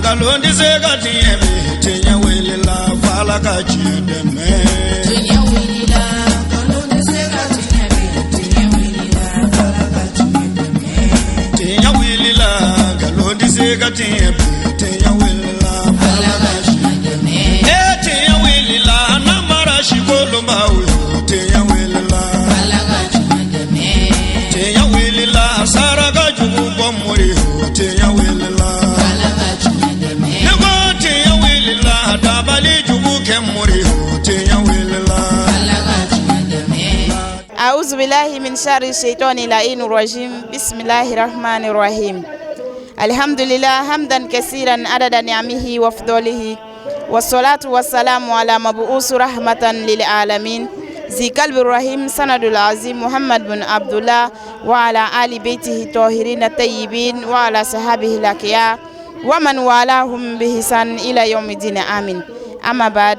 Galondi segati ebe tenya wele la fala ka chideme. Tenya wele la galondi segati ebe tenya wele la fala ka chideme. Tenya wele la galondi segati ebe tenya wele la fala ka chideme. Tenya wele la namara shikolo mawe tenya wele la fala ka chideme. Tenya wele la saraga jugu bomori tenya wele la fala ka chideme. Tenya wele la dabali jugu kemori tenya wele la fala ka chideme. أعوذ بالله من شر الشيطان اللعين الرجيم بسم الله الرحمن الرحيم الحمد لله حمدا كثيرا عدد نعمه وفضله والصلاة والسلام على مبعوث رحمة للعالمين ذي قلب الرحيم سند العظيم محمد بن عبد الله وعلى آل بيته الطاهرين الطيبين وعلى صحابه الأكياء ومن والاهم بإحسان إلى يوم الدين آمين أما بعد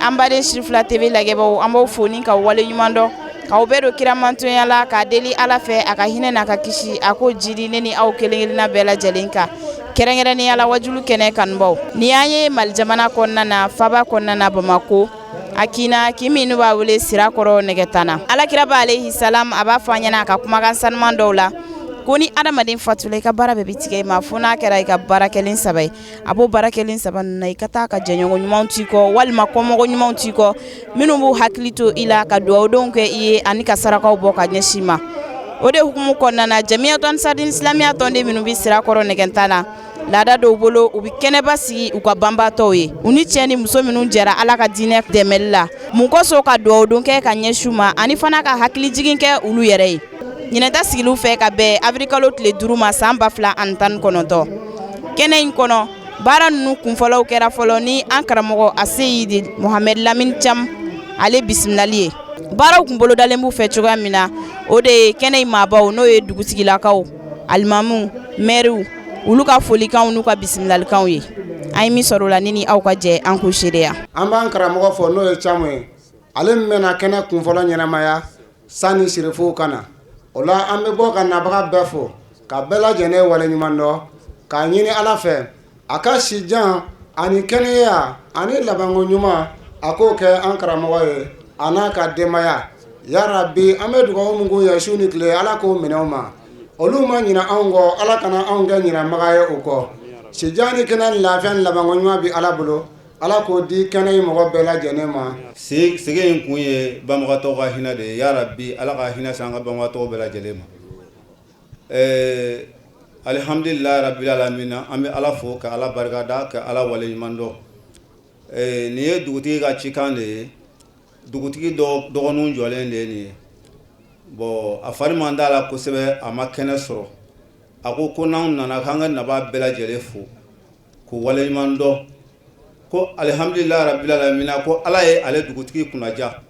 أمبارين شريف لا تبي لجبوا أمبو فونين كوالي يماندو Kaubero kiramantonya la ka deli ala fe aka hine na ka kishi ako jidi neni au kelengina bela jelinka kerengere ni ala wajulu kene kanbo ni anye mal jamana konna na faba konna na Bamako akina kiminu ba wule sirakoro negetana ala kiraba alayhi salam aba fanyana ka kuma kan sanman dawla koni adamadin fatule ka bara be bitige ma funa kera ka barakelin sabai abo barakelin saban na ikata ka jenyo nyumanti ko walma ko mo nyumanti ko minu bu haklito ila ka do donke iye anika saraka bo ka nyeshima ode hukumu konna na jami'atun sadin islamiyya tonde minu bi sirakoro negentana lada do bolo ubi kene basi u ka bamba toye uni cheni muso minu jara ala ka dine demella mun ko so ka do donke ka nyeshuma ani fana ka hakli jiginke ulu yere Nyinata sigilu fe ka be Afrikalo tile duruma samba fla antan konoto kene in kono bara nu kun folo kera folo ni an karamogo Aseyidi Mohamed Lamin Cham ale bismillah bara kun bolo dalembu fe coga mina ode kene ma bawo no ye dugusigila kaw almamu meru ulu ka foli kan nu ka bismillah kan ye ay mi sorola nini aw ka je an ko sheria an ban karamogo fo no ye chamwe ale mena kene kun folo nyenamaya sani shirifu kana ola ambe boka na baga befo ka bela jene wale nyumando ka nyini ala fe aka shijan ani kenya ani labango nyuma ako ke ankara mawaye anaka demaya ya rabbi amedu ko mungu ya shuni kle ala ko menoma oluma nyina ango ala kana ango nyina magaye uko shijani kenan lafian labango nyuma bi ala bulo ala ko di kanay mo bela jene ma sige kunye bamagato ga hina de ya rabbi ala ga hina sanga bamagato bela jele ma alhamdulillah rabbil alamin ambe ala fo ka ala bargada ka ala wali mando niye duguti ga chikande duguti do nun jolen le ni bo afari mandala ko sebe amakene soro ako ko nan nana kanga na ba bela jele fo ko wali mando ko alhamdulillah rabbil alamin ko ala ye ale dugutigi kunaja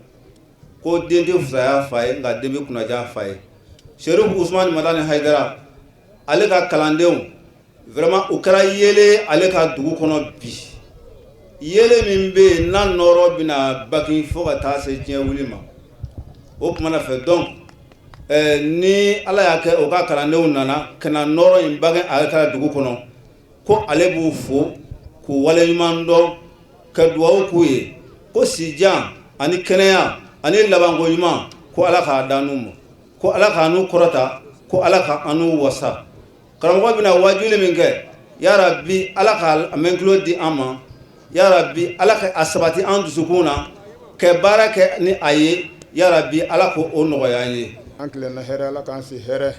ko dende fusaya faye nga dembe kunaja faye Sherif Usman Madani Haidara ale ka kalandenw vraiment ukara yele ale ka dugu kono bi yele min be na noro bina bakin fo ka ta se tiɲɛ wuli ma o kuma na fɛ donc ni ala y'a kɛ o ka kalandenw nana kana noro in bakin ale ka dugu kono ko ale b'u fo ko wale ɲuman dɔn ka duwawu k'u ye ko sijan ani kɛnɛya ani labanko ɲuman ko ala k'a danu ma ko ala k'a n'u kɔrɔta ko ala ka anu wasa karamɔgɔ bɛna wajuli min kɛ ya rabbi ala ka mɛnkulo di an ma ya rabbi ala ka a sabati an dusukun na kɛ baara kɛ ni a ye ya rabbi ala ko o nɔgɔya an ye an kilenna hɛrɛ ala k'an si hɛrɛ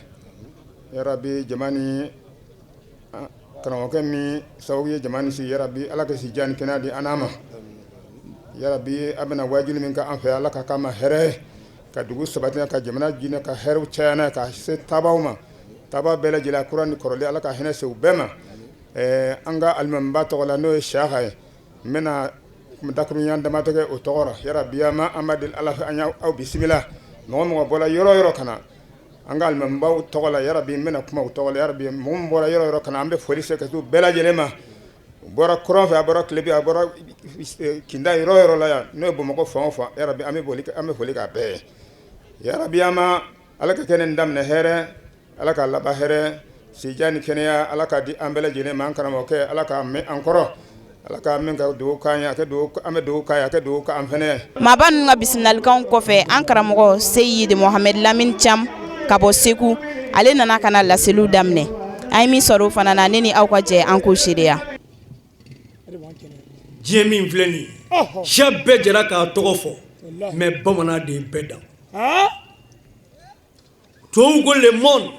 ya rabbi jamani karamɔgɔkɛ min sababu ye jamani si ya rabbi ala ka si jani kɛnɛya di an ma ya rabbi a bɛna wajuli min kɛ an fɛ ala ka k'a ma hɛrɛ ka dugu sabatina ka jamana jinɛ ka hɛrɛw cayana ka se tabaw ma taba bɛɛ lajɛlen kura ni kɔrɔlen ala ka hinɛ se u bɛɛ ma an ka alimamiba tɔgɔ la n'o ye Siaka ye n bɛna dakuruɲa damatɛ kɛ o tɔgɔ la ya rabbi an b'a deli ala fɛ an y'aw bisimila mɔgɔ mɔgɔ bɔra yɔrɔ yɔrɔ ka na an ka alimamibaw tɔgɔ la ya rabbi n bɛna kuma o tɔgɔ la ya rabbi mɔgɔ min bɔra yɔrɔ yɔrɔ ka na an bɛ foli se ka se u bɛɛ lajɛlen ma u bɔra kɔrɔn fɛ a bɔra Tilebin a bɔra Kinda yɔrɔ yɔrɔ la yan n'o ye Bamakɔ fan o fan ya rabbi an bɛ foli k'a bɛɛ ye ya rabbi an ma ala ka kɛ nin daminɛ hɛrɛ ala ka laban hɛrɛ sijani kenya ala ka di ambele jene man karamo ke ala ka me ankoro ala ka men ka do kanya ke do ame do kaya ke do ka amfene maban nga bisnal kan ko fe an karamo Seyid Mohamed Lamine Cham kabo Seku ale nana kana la selu damne ay mi soro fana na neni aw ko je an ko shiriya jemi mfleni shabbe jara ka togofo mais bamana de beda to go le monde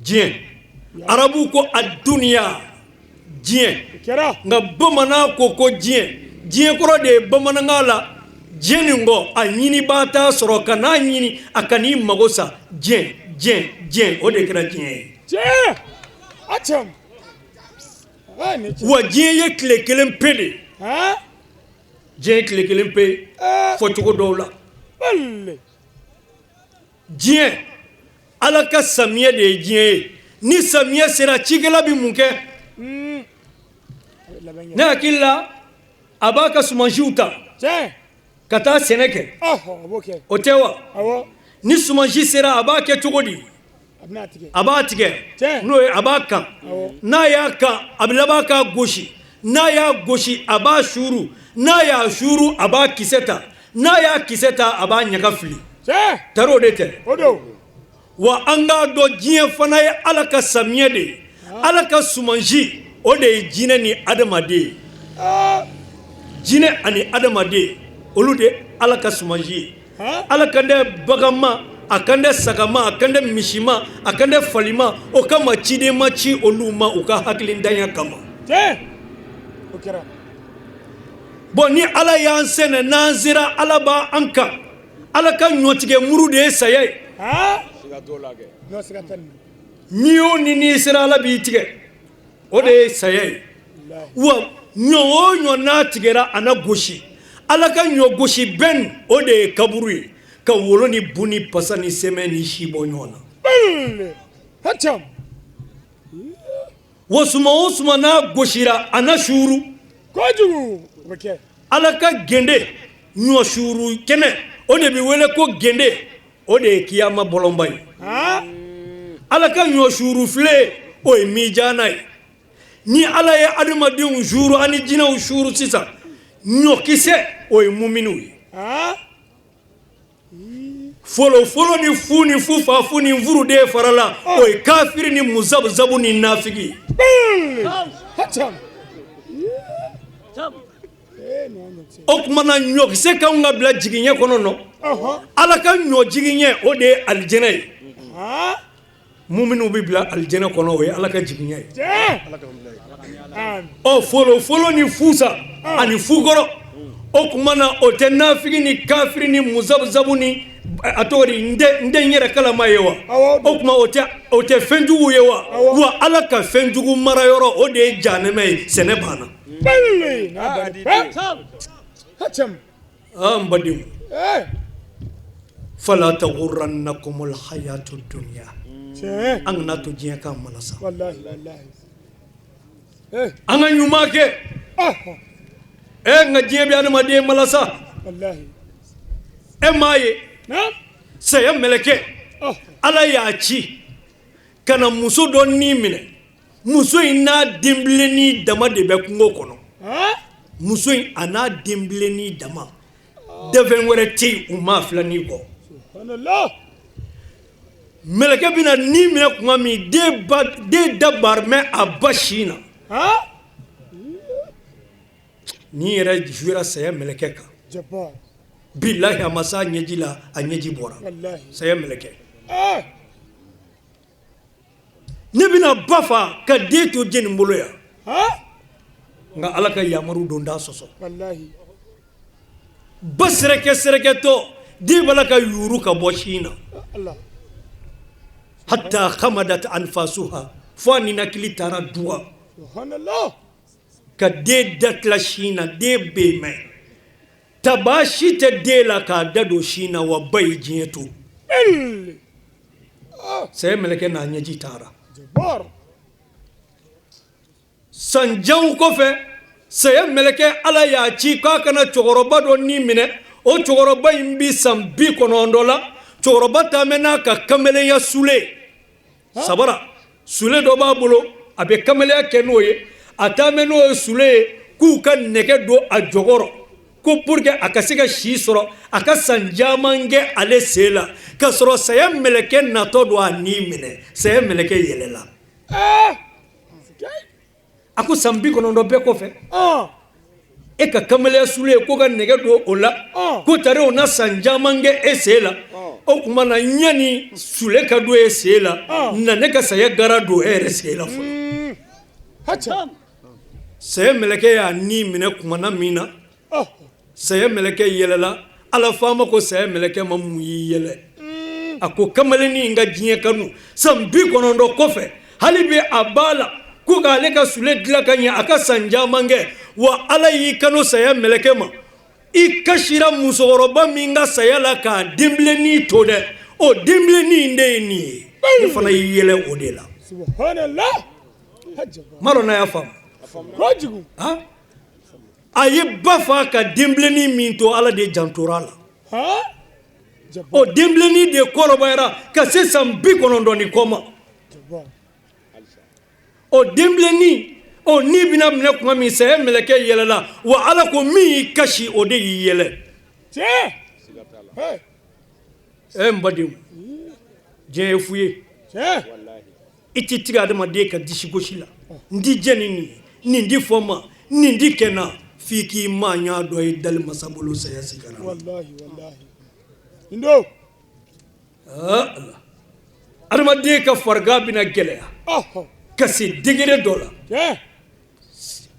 Dien arabu ko adunia dien nga bamana ko dien ko de bamana ngala dien ngo anyini bata soro kana nyini akani magosa dien o de kra dien acham wa dien ye kle kelen pede dien kle kelen pe fo tugo dola dien alaka samiya de dien ni samiya sera chigela bi munke na akilla abaka sumanjuta kata seneke otewa ni sumanji sera abake tugodi abatige no abaka na yaka abilabaka goshi na ya goshi aba shuru na ya shuru aba kiseta na ya kiseta aba nyakafli taro dete wa anga do jien fana ya alaka samyede alaka sumanji ode jine ni adamade jine ani adamade olude alaka sumanji alaka de bagama akande sagama akande mishima akande falima okama chide machi oluma uka haklindanya kama okera boni ala yansene nazira alaba anka alaka nyotige murude saye no sigatan niyo nini sira ala bitige ode saye wa nyo na tigera ana goshi alaka nyo goshi ben ode kaburu ka woloni buni pasani semeni shibo nyona hacham wasuma na goshira ana shuru koju beke alaka gende nyo shuru kene ode bi wele ko gende ode kiyama bolombay alaka nyo shuru fle o mijana ni ala ya adama de shuru ani jina shuru sisa nyo kise o muminu folo ni fufa ni mvuru de farala o kafiri ni muzabu ni nafiki hacham okmana nyo kise ka nga bla jiginye kono no alaka nyo jiginye o de aljana muminu bi bla aljana kono o alaka jiginye o folo ni fusa ani fugoro okmana o te nafiki ni kafiri ni muzabu ni atori nde nyere kala mayewa okuma o te fenjugu yewa wa alaka fenjugu marayoro o de janeme senebana balle na badi hacham ambadim fala taghurrannakumul hayatud dunya angna to jiya kam malasa wallahi anga nyumake nga jiya bi adama de malasa wallahi maye saya meleke ala ya ci kana muso don ni mine muso ina dimbleni dama de be kungo kono muso ana dimbleni dama deven wore ti umma flani ko subhanallah meleke bina ni mine kuma mi de dabar me abashina ni era jura saya meleke ka jabbar billahi amasa nyejila anyeji bora wallahi saya meleke nebina bafa ka de to jeni mboloya nga alaka yamaru donda soso wallahi basreke to di balaka yuru ka boshina Allah hatta khamadat anfasuha fani nakili tara dua subhanallah ka de datla shina de beme tabashi te de la ka dado shina wa bay jeto sai meleke na nyaji tara jabbar sanjan kofe sai meleke ala ya ci ka kana chogoroba do ni mine o chogoroba imbi sambi kono ndola chogoroba ta mena ka kamele ya sule sabara sule dɔ b'a bolo a bɛ kamaleya kɛ n'o ye a taa mɛ n'o ye sule ye k'u ka nɛgɛ don a jɔkɔrɔ ko pour que a ka se ka si sɔrɔ a ka san caman kɛ ale sen la ka sɔrɔ saya mɛlɛkɛ natɔ don a ni minɛ saya mɛlɛkɛ yɛlɛla a ko san 90 bɛɛ kɔfɛ e ka kamaleya sule ye ko ka nɛgɛ don o la ko tari o na san caman kɛ e sen la o tuma na ɲani sule ka don e sen la na ne ka saya gara don e yɛrɛ sen la fɔlɔ saya mɛlɛkɛ y'a ni minɛ kumana min na saya mɛlɛkɛ yɛlɛla ala faama ko saya mɛlɛkɛ ma mun y'i yɛlɛ a ko kamalenni in ka diɲɛ kanu san 90 kɔfɛ hali bi a b'a la ko k'ale ka sule dilan ka ɲɛ a ka san caman kɛ wa ala y'i kanu saya mɛlɛkɛ ma i kasira musokɔrɔba min ka saya la k'a denbilenni to dɛ o denbilenni in de ye nin ye ne fana y'i yɛlɛ o de la ma dɔn n'a y'a faamu a ye ba fa ka denbilenni min to ala de jantora la o denbilenni de kɔrɔbayara ka se san 90 ni kɔ ma o denbilenni o ni bɛna minɛ kuma min saya mɛlɛkɛ yɛlɛla wa ala ko min y'i kasi o de y'i yɛlɛ n badenw diɲɛ ye fu ye i tɛ tigɛ adamaden ka disi gosi la n di jɛ ni nin di fɔ ma nin di kɛ na f'i k'i maa ɲa dɔ ye dali masa bolo saya sigara adamaden ka farigan bɛna gɛlɛya ka se degré dɔ la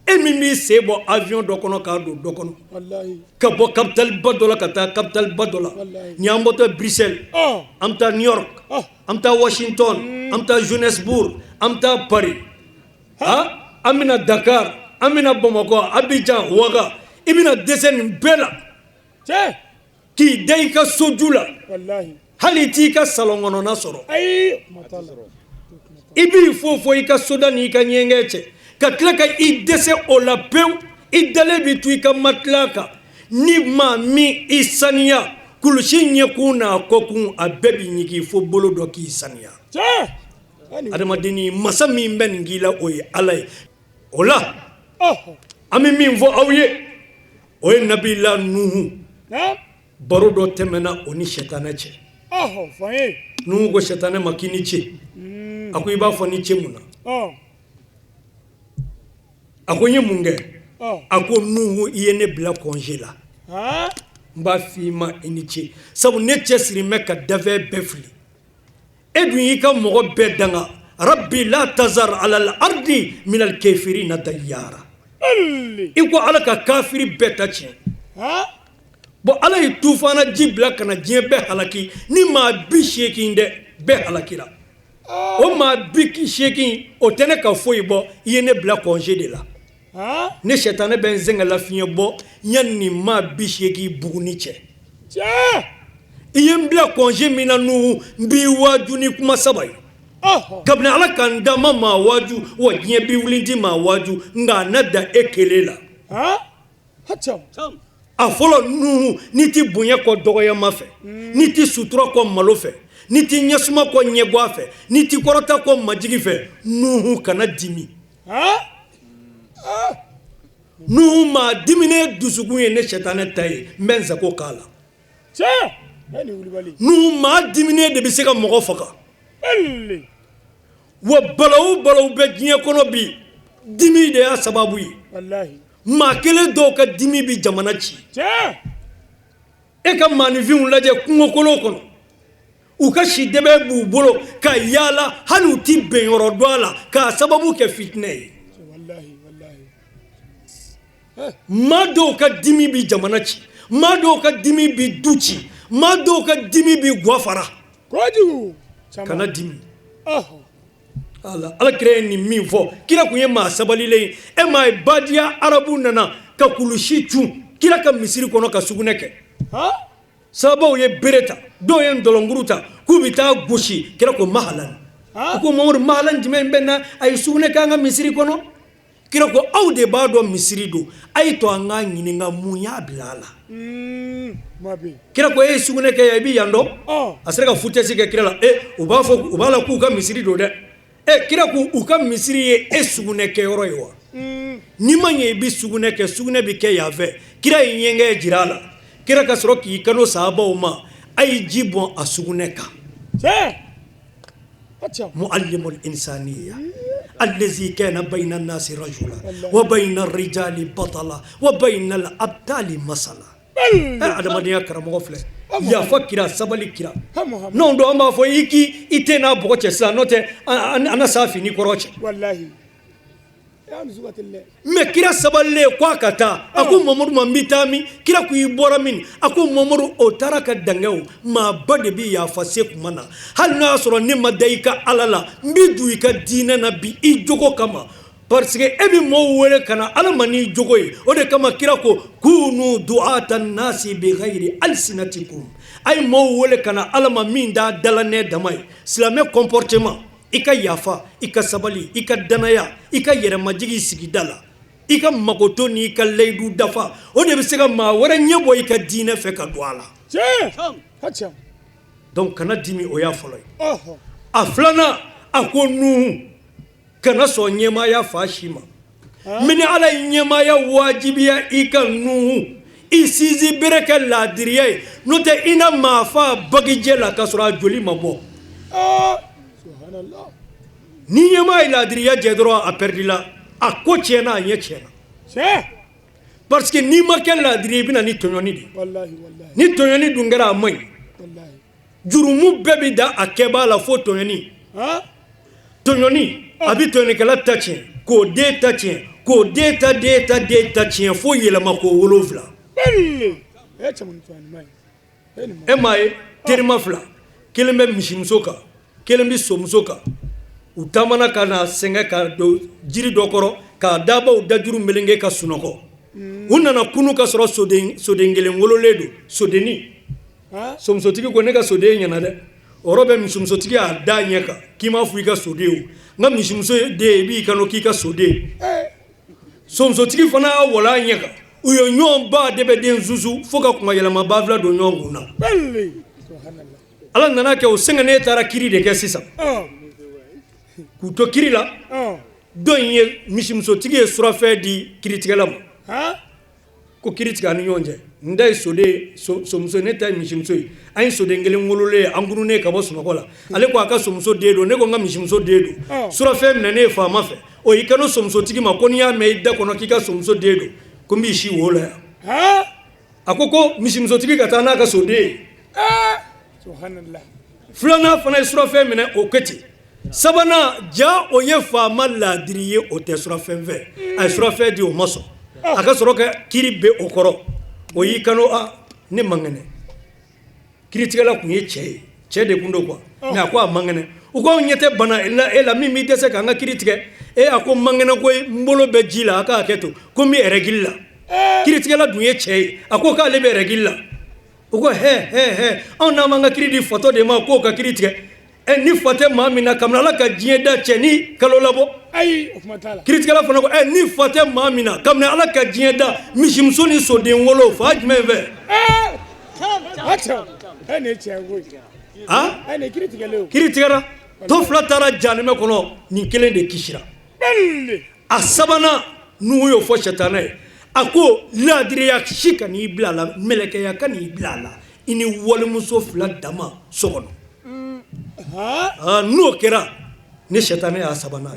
e min b'i sen bɔ avion dɔ kɔnɔ k'a don dɔ kɔnɔ ka bɔ capitale ba dɔ la ka taa capitale ba dɔ la ni an bɔtɔ Bruxelles an bɛ taa New York an bɛ taa Washington an bɛ taa Johannesburg an bɛ taa Paris an bɛna Dakar an bɛna Bamakɔ Abidjan Ouaga i bɛna dɛsɛ nin bɛɛ la k'i da i ka soju la hali i t'i ka salon kɔnɔna sɔrɔ i b'i fo i ka soda ni i ka ɲɛngɛ cɛ ka tila ka i dɛsɛ o la pewu i dalen bi to i ka matila kan ni maa min i saniya kulusi ɲɛkun n'a kɔkun a bɛɛ bi ɲigi fo bolo dɔ k'i saniya adamadenni masa min bɛ nin k'i la o ye ala ye o la an bɛ min fɔ aw ye o ye nabila nuhu baro dɔ tɛmɛna o ni sɛtanɛ cɛ nuhu ko sɛtanɛ ma k'i ni ce a ko i b'a fɔ ni ce mun na a ko n ye mun kɛ a ko nuhu i ye ne bila congé la n b'a f'i ma i ni ce sabu ne cɛ siri mɛ ka dafɛ bɛɛ fili e dun y'i ka mɔgɔ bɛɛ danga rabbi la tazar ala al-ardi min al-kafirina dayyara i ko ala ka kafiri bɛɛ ta tiɲɛ bon ala ye tufana ji bila kana diɲɛ bɛɛ halaki ni maa 80 dɛ bɛɛ halakira o maa 80 o tɛ ne ka foyi bɔ i ye ne bila congé de la ne sɛtanɛ bɛ n sɛgɛ lafiɲɛ bɔ yanni nin maa 80 buguni cɛ i ye n bila congé min na nuhu n b'i waaju ni kuma 3 ye kabini ala ka n da ma maa waaju wa diɲɛ bi wuli di maa waaju nka a na da e kelen la a fɔlɔ nuhu ni ti bonya kɔ dɔgɔyama fɛ ni ti sutura kɔ malo fɛ ni ti ɲɛsuma kɔ ɲɛgwa fɛ ni ti kɔrɔta kɔ majigi fɛ nuhu kana dimi nuhu maa diminen dusukun ye ne sɛtanɛ ta ye n bɛ n sago k'a la nuhu maa diminen de bɛ se ka mɔgɔ faga wa balawu balawu bɛ diɲɛ kɔnɔ bi dimi de y'a sababu ye maa kelen dɔw ka dimi bi jamana ci e ka maanifinw lajɛ kungokolon kɔnɔ u ka si dɛbɛ b'u bolo ka yaala hali u ti bɛn yɔrɔ dɔn a la k'a sababu kɛ fitinɛ ye maa dɔw ka dimi bi jamana ci maa dɔw ka dimi bi du ci maa dɔw ka dimi bi gwa fara kana dimi ala kira ye nin min fɔ kira kun ye maa sabalilen ye e maa ye badiya arabu nana ka kulusi cun kira ka misiri kɔnɔ ka sugunɛ kɛ sababaw ye bere ta dɔw ye ndɔlɔnkuru ta k'u bɛ taa gosi kira ko mahalan ko mamadu mahalan jumɛn bɛ na a ye sugunɛ kɛ an ka misiri kɔnɔ kira ko aw de b'a dɔn misiri don a ye to an k'a ɲininka mun y'a bila a la kira ko e ye sugunɛ kɛ i bɛ yan dɔn a sera ka futɛsi kɛ kira la u b'a la k'u ka misiri don dɛ kira ko u ka misiri ye e sugunɛ kɛyɔrɔ ye wa n'i ma ɲɛ i bɛ sugunɛ kɛ sugunɛ bɛ kɛ yan fɛ kira ye ɲɛngɛ jira a la kira ka sɔrɔ k'i kano sahabaw ma a ye ji bɔn a sugunɛ kan muallimul insaniya الذي كان بين الناس رجلا وبين الرجال بطلا وبين الأبطال مثلا هذا ما يكرم غفله يا فكرة سبالي كرا نون دو أما فويكي إتنا بوكة سانوته أنا سافي نيكوروش والله me kira saballe kwa kata aku mamudu mambitami kira kuibora min aku mamudu otaraka dangew ma bade bi ya fase kumana hal na soro ne madaika alala mbidu ika dina na bi ijogo kama parce que ebi mo wele kana ala mani jogo yi o de kama kira ko kunu du'atan nasi bi ghairi alsinatikum ay mo wele kana ala ma min da dalane damay islamé comportement ika yafa ika sabali ika danaya ika yeremajigi sigidala ika makoto ni ika leidu dafa o de bisega ma wara nyebo ika dine fe ka douala donc kana dimi o ya folo aflana akonu kana so nyema ya fashima mini ala nyema ya wajibiya ika nu isizi bereka ladiriye note ina mafa bagijela kasura joli mabo ni nyema ladiriya jedro a perdu la a ko tiena a nye tiena parce que ni ma ken ladiriya bina ni tonyoni di wallahi ni tonyoni dungera amay wallahi jurumu bebi da akeba la fo tonyoni tonyoni abi tonyoni kala tachien ko de tachien ko deta tachien fo yela mako wolovla emay terima fla kelembe mishimsoka kelembi somsoka utamana kana senga ka do jiri dokoro ka daba u dajuru melenge ka sunoko unana kunu ka soro sodengele ngololedo sodeni somsotigi ko ne ka sode nyana de orobe misumsotigi a da nyeka kima fu ka sodeu ngam misumso de bi kano ki ka sode somsotigi fana wala nyeka uyo nyomba debe den zuzu foka kuma yela mabavla do nyonguna ala nana ke o senga ne tara kiri de ke sisa kuto kiri la don ye mishimso tige surafe di kiri tigalam ko kiri tiga ni nyonje ndai sode somso ne tay mishimso ay sode ngele ngolole anguru ne ka bosu makola ale ko aka somso dedo ne ko ngam mishimso dedo surafe mnene fa mafe o ikano somso tigi makoni ya meida kono kika somso dedo kumbi shi wola akoko mishimso tigi katana ka sode subhanallah flana fana surafe mene oketi sabana ja oye fama ladiriye o te surafe ve ay surafe di o maso aka soroka kiri be okoro oyi kano ne mangene kiri tigala kunye che de kundo kwa na kwa mangene uko nyete bana ela mimi dese kanga kiri tige ako mangene ko mbolo be jila aka keto komi eregilla kiri tigala dunye che ako ka lebe eregilla uko he ona manga kiri di photo de ma ko ka kiri tige ni fate mamina kamna ka jieda cheni kalolabo ay ofmatala kritikala fana ko ni fate mamina kamna ala ka jieda mishimsoni so de ngolo fajmeve acha ene chewo ene kritikala to flatara janeme kono ni kelen de kishira asabana nuyo fo shatane ako ladriya shika ni blala meleke ya kan ni blala ini wolmuso flat dama sokono no kera ne shetane ya sabana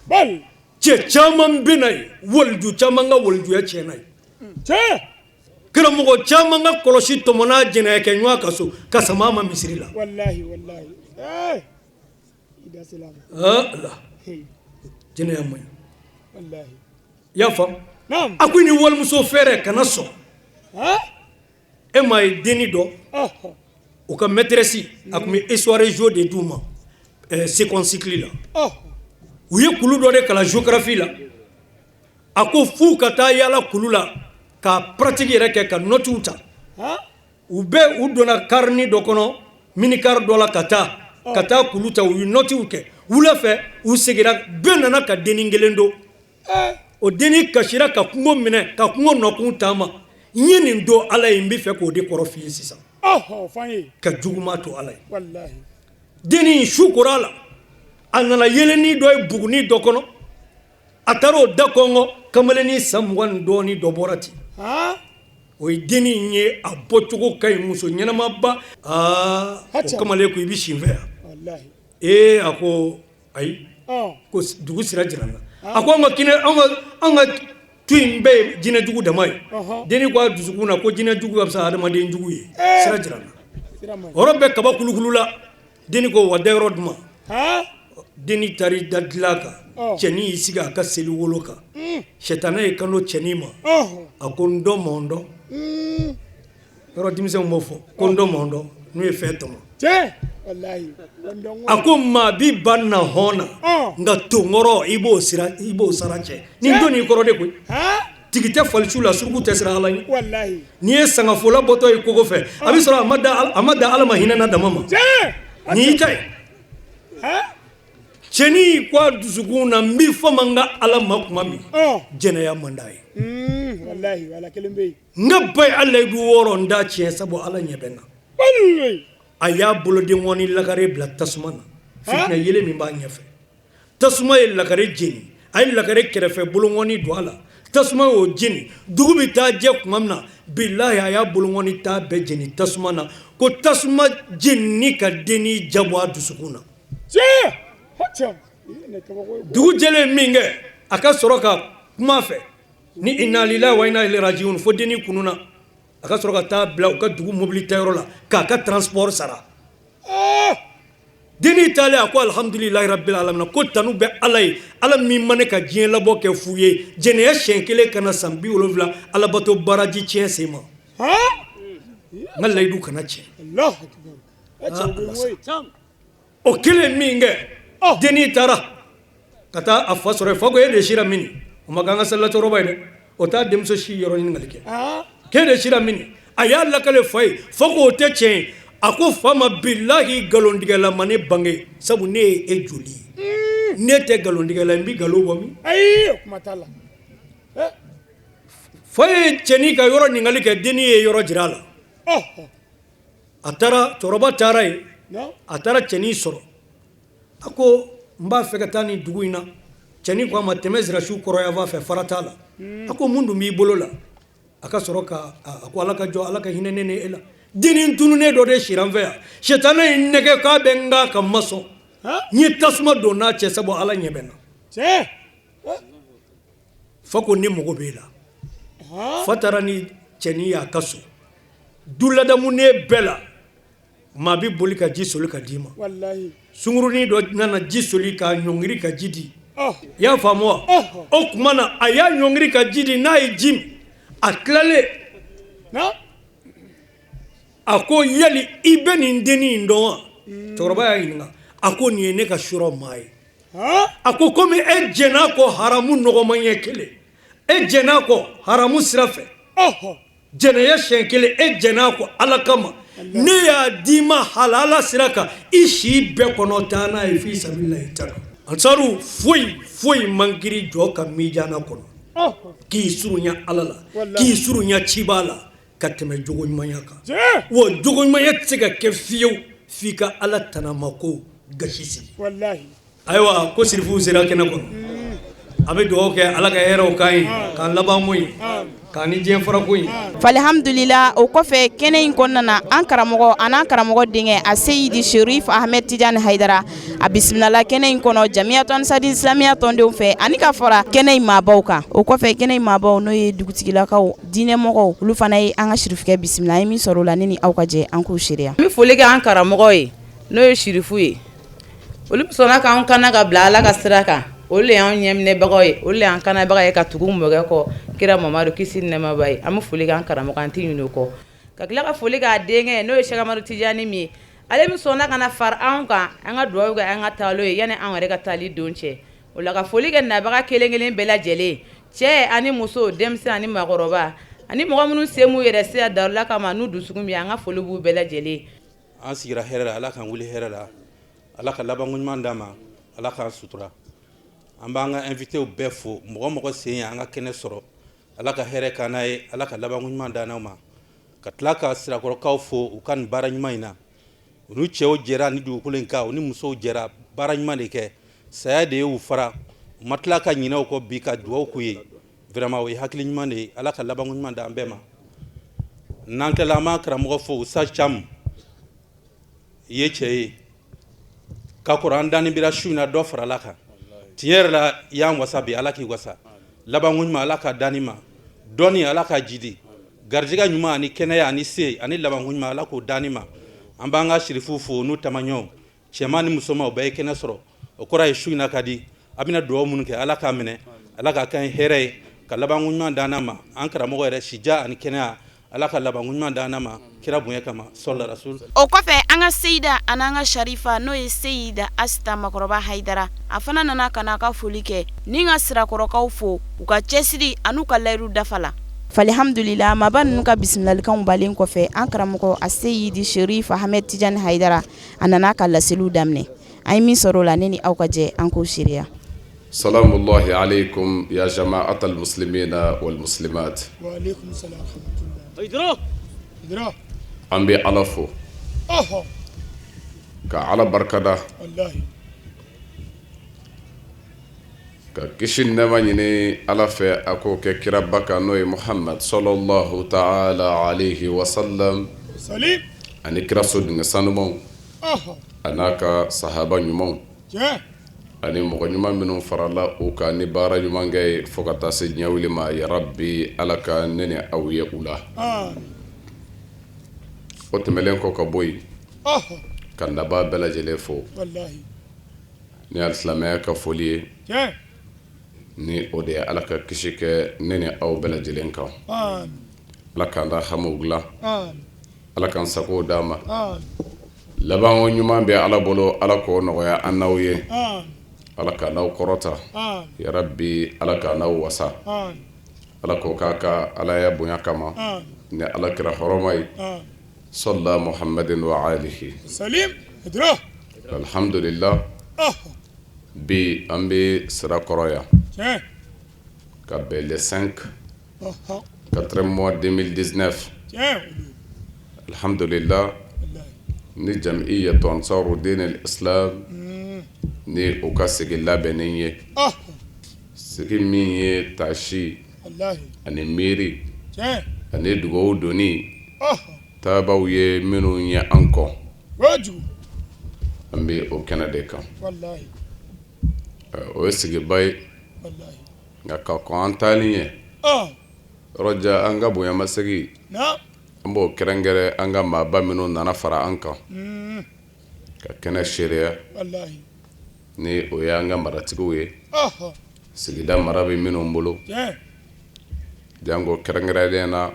bal che chaman binai woldu chamanga woldu ya chenai che kira mugo chamanga koloshi tomona jena ke nywa kaso kasamama misrila wallahi ida salam la jena ya moy wallahi ya fam nam akuni wol muso fere kanaso emay deni do o ka maîtresse akumi histoire jo de duma séquence cycle la uye kulu do de kala géographie la ako fu kata yala kulu la ka pratique rek ka notuta ube udona karni do kono mini kar do la kata kulu ta u notuke wula fɛ u segira bɛɛ nana ka denni kelen don o denni kasira ka kungo minɛ ka kungo nɔkun taama n ye nin don ala ye n bɛ fɛ k'o de kɔrɔ f'i ye sisan ka juguma to ala ye denni su kora a la a nana yeleni dɔ ye buguni dɔ kɔnɔ a taara o da kɔngɔ kamalenni san 20 ni dɔɔni dɔ bɔra ten o ye denni in ye a bɔcogo ka ɲi muso ɲɛnamaba o kamalen ko i bɛ si n fɛ yan a ko ayi ko dugu sira jira n na a ko an ka tu in bɛɛ ye jinɛjugu dama ye denni ko a dusukun na ko jinɛjugu ka fisa adamaden jugu ye sira jira n na o yɔrɔ bɛɛ kaba kulukulu la denni ko wa da yɔrɔ duman denni taari da dilan kan cɛnin y'i sigi a ka seli wolo kan sɛtana ye kano cɛnin ma a ko n dɔ mɔn dɔn yɔrɔ denmisɛnw b'o fɔ ko n dɔ mɔn dɔn n'u ye fɛn tɔmɔ a ko maa bi ba na hɔn na nka tonkɔrɔ i b'o sara cɛ nin don n'i kɔrɔ de koyi tigi tɛ falisiw la suruku tɛ sira ala ye n'i ye sangafola bɔtɔ ye kogo fɛ a bɛ sɔrɔ a ma da ala ma hinɛ na dama ma nin y'i ta ye cɛnin ko a dusukun na n b'i fɔ man ka ala ma kuma min jɛnɛya man d'a ye n ka ba ye alayidu 6 n da tiɲɛ sabu ala ɲɛ bɛ n na a y'a boloden ŋɔni lakare bila tasuma na fitinɛ yelen min b'a ɲɛfɛ tasuma ye lakare jeni a ye lakare kɛrɛfɛ boloŋɔni don a la tasuma y'o jeni dugu bɛ taa jɛ tuma min na bilahi a y'a boloŋɔni taa bɛɛ jeni tasuma na ko tasuma jenini ka denni jabɔ a dusukun na dugu jɛlen min kɛ a ka sɔrɔ ka kuma fɛ ni inna lillahi wa inna ilaihi rajiun fo denni kununa a ka sɔrɔ ka taa bila u ka dugu mobili tayɔrɔ la k'a ka transport sara denni taalen a ko alhamdulilahi rabbil alamin ko tanu bɛ ala ye ala min ma ne ka diɲɛ labɔ kɛ f'u ye jɛnɛya siɲɛ kelen kana san 70 alabato baraji tiɲɛ sen ma n ka layidu kana tiɲɛ o kelen min kɛ denni taara ka taa a fa sɔrɔ fa ko e de sira mini o ma k'an ka salila cɛkɔrɔba ye dɛ o t'a denmuso si yɔrɔ ɲininkali kɛ k'e de sira mini a y'a lakale fa ye fo k'o tɛ tiɲɛ ye a ko fa ma bilahi nkalontigɛla ma ne bange sabu ne ye e joli ye ne tɛ nkalontigɛla n bɛ nkalon bɔ min fa ye cɛnin ka yɔrɔ ɲininkali kɛ denni ye yɔrɔ jira a la a taara cɛkɔrɔba taara ye a taara cɛnin sɔrɔ a ko n b'a fɛ ka taa nin dugu in na cɛnin ko a ma tɛmɛ sirasiw kɔrɔ yan fɛ fara t'a la a ko mun dun b'i bolo la a ka sɔrɔ ka a ko ala ka jɔ ala ka hinɛ ne ni e la denni tununnen dɔ de sira n fɛ yan sɛtana ye nɛgɛ k'a bɛ n ka ma sɔn n ye tasuma don n'a cɛ sabu ala ɲɛ bɛ n na fa ko ne mago b'e la fa taara ni cɛnin y'a ka so du ladamunen bɛɛ la maa bɛ boli ka ji soli ka d'i ma sungurunin dɔ nana ji soli k'a ɲɔngiri ka ji di i y'a faamu wa o tuma na a y'a ɲɔngiri ka ji di n'a ye ji min a tilalen a ko yali i bɛ nin denni in dɔn wa cɛkɔrɔba y'a ɲininka a ko nin ye ne ka surɔ maa ye a ko komi e jɛn'a kɔ haramu nɔgɔman ɲɛ kelen e jɛn'a kɔ haramu sira fɛ jɛnɛya siɲɛ kelen e jɛn'a kɔ ala kama ne y'a d'i ma halala sira kan i si bɛɛ kɔnɔ taa n'a ye f'i sabililahi taala ansaru foyi man kiri jɔ ka miijana kɔnɔ k'i surunya ala la k'i surunya ciba la ka tɛmɛ jogo ɲumanya kan wa jogo ɲumanya tɛ se ka kɛ fiyewu f'i ka ala tanama ko gasi sigi ayiwa ko sirifuw sera kɛnɛ kɔnɔ a bɛ dugawu kɛ ala ka hɛrɛw k'an ye k'an laban mun ye k'an ni diɲɛ fara ko ye falhamdulila o kɔfɛ kɛnɛ in kɔnɔna na an karamɔgɔ a n'an karamɔgɔ denkɛ a seyidi sherif ahmed tijani haidara a bisimilala kɛnɛ in kɔnɔ jamiyatu ansari islamiya tɔndenw fɛ ani ka fara kɛnɛ in maabaw kan o kɔfɛ kɛnɛ in maabaw n'o ye dugutigilakaw diinɛmɔgɔw olu fana ye an ka shirifikɛ bisimila an ye min sɔrɔ o la ne ni aw ka jɛ an k'u seereya an bɛ foli kɛ an karamɔgɔ ye n'o ye shirifu ye olu sɔnna k'an kana ka bila ala ka sira kan olu le y'an ɲɛminɛbagaw ye olu le y'an kanabaga ye ka tugu mɔgɔ kɔ kira mamadu kisi ni nɛɛmaba ye an bɛ foli kɛ an karamɔgɔ an tɛ ɲinɛ o kɔ ka tila ka foli k'a denkɛ n'o ye Seku Tijani min ye ale min sɔnna ka na fara anw kan an ka dugawu kɛ an ka taalo ye yanni an yɛrɛ ka taali don cɛ o la ka foli kɛ nabaga kelen kelen bɛɛ lajɛlen cɛ ani muso denmisɛn ani maakɔrɔba ani mɔgɔ minnu se m'u yɛrɛ sira darula kama n'u dusukun min an ka foli b'u bɛɛ lajɛlen an sigira hɛrɛ la ala k'an wuli hɛrɛ la ala ka laban ɲuman d'an ma ala k'an sutura an b'an ka invité bɛɛ fo mɔgɔ mɔgɔ sen ye an ka kɛnɛ sɔrɔ ala ka hɛrɛ k'an n'a ye ala ka labanko ɲuman d'an ma ka tila ka sirakɔrɔkaw fo u ka nin baara ɲuman in na u ni cɛw jɛra ni dugukolo in kan u ni musow jɛra baara ɲuman de kɛ saya de ye u fara u ma tila ka ɲinɛ u kɔ bi ka dugawu k'u ye vraiment o ye hakili ɲuman de ye ala ka labanko ɲuman d'an bɛɛ ma n'an tilala an b'an karamɔgɔ fo Usa Cam i ye cɛ ye ka kɔrɔ an dani bira su in na dɔ farala kan tiɲɛ yɛrɛ la i y'an wasa bi ala k'i wasa labanko ɲuman ala ka dani ma dɔnni ala ka jidi garijɛgɛ ɲuman ani kɛnɛya ani se ani labanko ɲuman ala k'o dani ma an b'an ka sirifu fo n'u tamaɲɔgɔnw cɛman ni musoman u bɛɛ ye kɛnɛ sɔrɔ o kɔrɔ ye su in na ka di a bɛna dugawu minnu kɛ ala k'a minɛ ala ka kɛ hɛrɛ ye ka labanko ɲuman d'an ma an karamɔgɔ yɛrɛ sija ani kɛnɛya ala ka labanko ɲuman d'an ma kira bonya kama sɔla rasul o kɔfɛ an ka Seyida an'an ka Sharifa n'o ye Seyida Asita Makɔrɔba Hayidara a fana nana ka n'a ka foli kɛ ni ka sirakɔrɔkaw fo u ka cɛsiri an'u ka layiru dafa la falhamdulillah maba ninnu ka bisimilalikanw balen kɔfɛ an karamɔgɔ a Seyidi Sherif Ahmed Tijani Hayidara a nana ka laseliw daminɛ an ye min sɔrɔ o la ne ni aw ka jɛ an k'o seereya. سلام الله عليكم يا جماعة المسلمين والمسلمات. وعليكم السلام ورحمة الله. إدرا. أم بألفو. كعلى بركة. والله. ككشين نمانيني ألف أكو ككربك نوي محمد صلى الله تعالى عليه وسلم. سليم. أني كرسول نسانمون. أناك صحابة نمون. ani mɔgɔ ɲuman minnu farala u kan ni baara ɲuman kɛ fo ka taa se diɲɛ wuli ma ya rabbi ala ka ne ni aw ye u la o tɛmɛlen kɔ ka bɔ yen ka n daba bɛɛ lajɛlen fo ni alisilamɛya ka foli ye ni o de ye ala ka kisi kɛ ne ni aw bɛɛ lajɛlen kan ala k'an da hamiw dilan ala k'an sago d'a ma laban o ɲuman bɛ ala bolo ala k'o nɔgɔya an n'aw ye ala ka n'aw kɔrɔta ya rabbi ala ka n'aw wasa ala k'o k'a ka alaya bonya kama ni ala kira hɔrɔma ye salla muhammadin wa alihi salim idra alhamdulillah bi an bɛ sira kɔrɔ yan ka bɛn le 5 4 mois 2019 alhamdulillah ni jam'iyyatu ansarud-din al-islam ni o ka sigi labɛnnen ye sigi min ye taasi ani miiri ani dugawu donni taabaw ye minnu ye an kɔ an bɛ o kɛnɛ de kan o ye sigiba ye nka ka kɔn an taali ye yɔrɔja an ka bonyamasegi an b'o kɛrɛnkɛrɛn an ka maaba minnu nana fara an kan ka kɛnɛ seereya ni o ye an ka maratigiw ye sigida mara bɛ minnu bolo jango kɛrɛnkɛrɛnnen na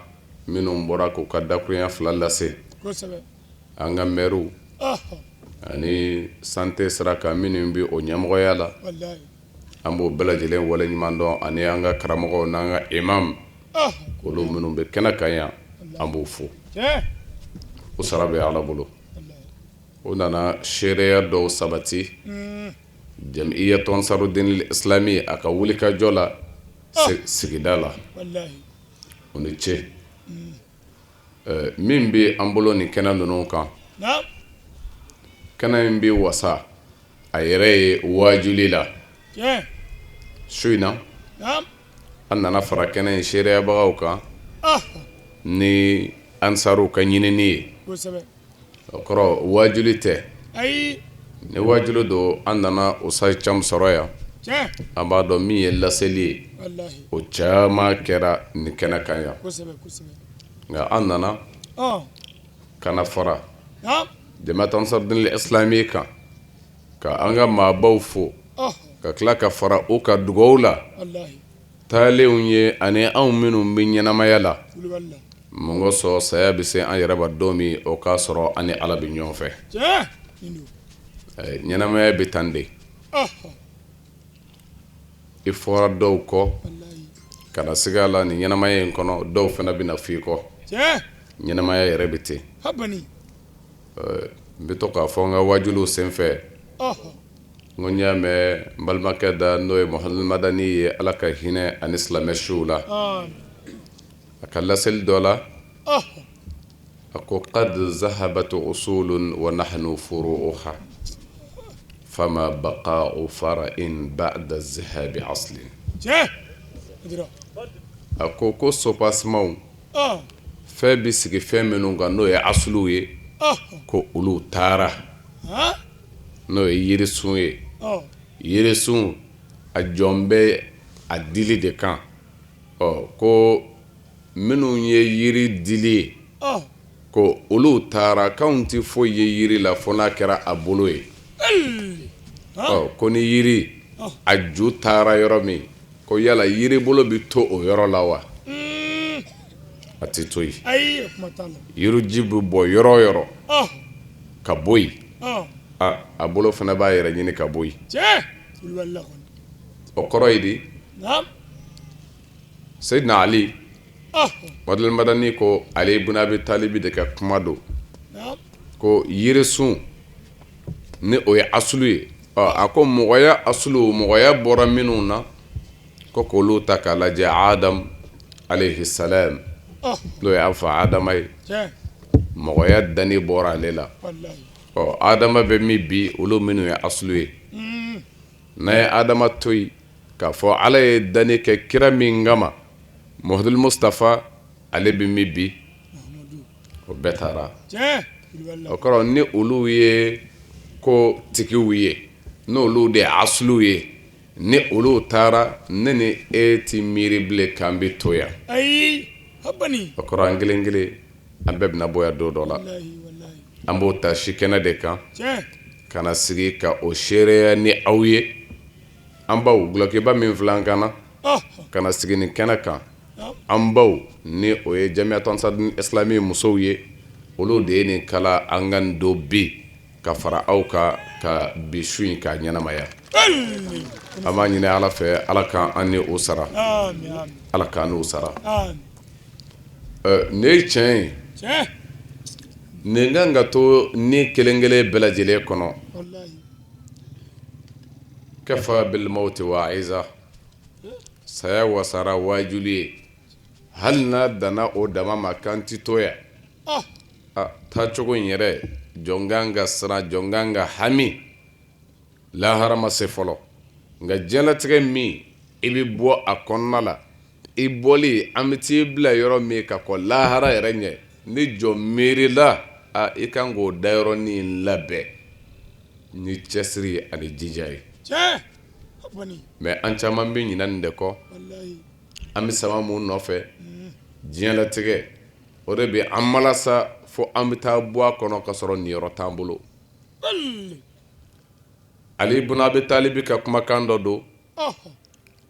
minnu bɔra k'u ka dakurunya fila lase an ka mɛriw ani sante sira kan minnu bɛ o ɲɛmɔgɔya la an b'o bɛɛ lajɛlen waleɲuman dɔn ani an ka karamɔgɔw n'an ka imam olu minnu bɛ kɛnɛ kan yan an b'o fo o sara bɛ ala bolo o nana seereya dɔw sabati jam'iyyatu ansarud-din al-islami a ka wulikajɔ la sigida la o ni ce min bɛ an bolo ni kɛnɛ ninnu kan kɛnɛ in bɛ wasa a yɛrɛ ye wajuli la su in na an nana fara kɛnɛ in seereyabagaw kan ni ansaru ka ɲinini ye o kɔrɔ wajuli tɛ ni wajuli don an nana Usa Cam sɔrɔ yan an b'a dɔn min ye laseli ye o caman kɛra ni kɛnɛ kan yan nka an nana kana fara jama'atu ansarud-din al-islami kan ka an ka maabaw fo ka tila ka fara o ka dugawu la taalenw ye ani anw minnu bɛ ɲɛnamaya la mun ko sɔn saya bɛ se an yɛrɛ ma don min o k'a sɔrɔ an ni ala bɛ ɲɔgɔn fɛ ɲɛnamaya bɛ tan de i fɔra dɔw kɔ kana sigi a la ni ɲɛnamaya in kɔnɔ dɔw fana bɛ na f'i kɔ ɲɛnamaya yɛrɛ bɛ ten n bɛ to k'a fɔ n ka wajuliw senfɛ ngonya me balmaka da noy Muhammad Madani ala ka hine an islam shula akalla sel dola ako qad zahabat usul wa nahnu furu'uha fama baqa'u fara'in ba'da zahab asl ako ko sopasmau fe bisigi fe menunga no ye aslu ye ko ulu tara no ye yirisun ye yirisun a jombe a dili de kan ko minnu ye yiri dili ko ulu tara kaunti fo ye yiri la fo n'a kɛra a bolo ye ko ni yiri a ju tara yɔrɔ min ko yala yiri bolo bi to o yɔrɔ la wa a ti to yi yiri ji bi bɔ yɔrɔ o yɔrɔ ka bɔ yi a bolo fana b'a yɛrɛ ɲini ka bɔ yi o kɔrɔ ye di Sayyidina Ali Muhammad Madani ko Ali ibn Abi Talib de ka kuma do ko yiri sun ni o ye asulu ye a ko mɔgɔya asulu mɔgɔya bɔra minnu na ko k'olu ta k'a lajɛ Adam alayhi salam n'o ye an fa Adama ye mɔgɔya dani bɔra ale la Adama bɛ min bi olu minnu ye asulu ye n'a ye Adama to yen k'a fɔ Ala ye dani kɛ kira min kama Muhammad Mustafa ale bɛ min bi o bɛɛ taara o kɔrɔ ni olu ye ko tigiw ye n'olu de ye asulu ye ni olu taara ne ni e ti miiri bilen k'an bɛ to yan o kɔrɔ an kelen kelen an bɛɛ bɛna bɔ yan don dɔ la an b'o ta si kɛnɛ de kan ka na sigi ka o seereya ni aw ye an baw gulɔkiba min filɛ an kan na ka na sigi nin kɛnɛ kan an baw ni o ye Jamiyatu Ansarudine Islami musow ye olu de ye nin kala an ka nin don bi ka fara aw kan ka bi su in k'a ɲɛnamaya an b'a ɲini Ala fɛ Ala k'an an ni o sara Ala k'an n'o sara nin ye tiɲɛ ye nin kan ka to ni kelen kelen bɛɛ lajɛlen kɔnɔ kafa bil mauti wa'iza saya wasara wajuli ye hali n'a danna o dama ma kan ti to yan taacogo in yɛrɛ jɔn kan ka siran jɔn kan ka hami lahara ma se fɔlɔ nka diɲɛlatigɛ min i bɛ bɔ a kɔnɔna la i bɔli an bɛ t'i bila yɔrɔ min ka kɔ lahara yɛrɛ ɲɛ ni jɔ miirila i kan k'o dayɔrɔnin labɛn ni cɛsiri ani jija ye mais an caman bɛ ɲinɛ nin de kɔ an bɛ sama mun nɔfɛ diɲɛlatigɛ o de bɛ an malasa fo an bɛ taa bɔ a kɔnɔ ka sɔrɔ niyɔrɔ t'an bolo Ali ibn Abi Talib ka kumakan dɔ don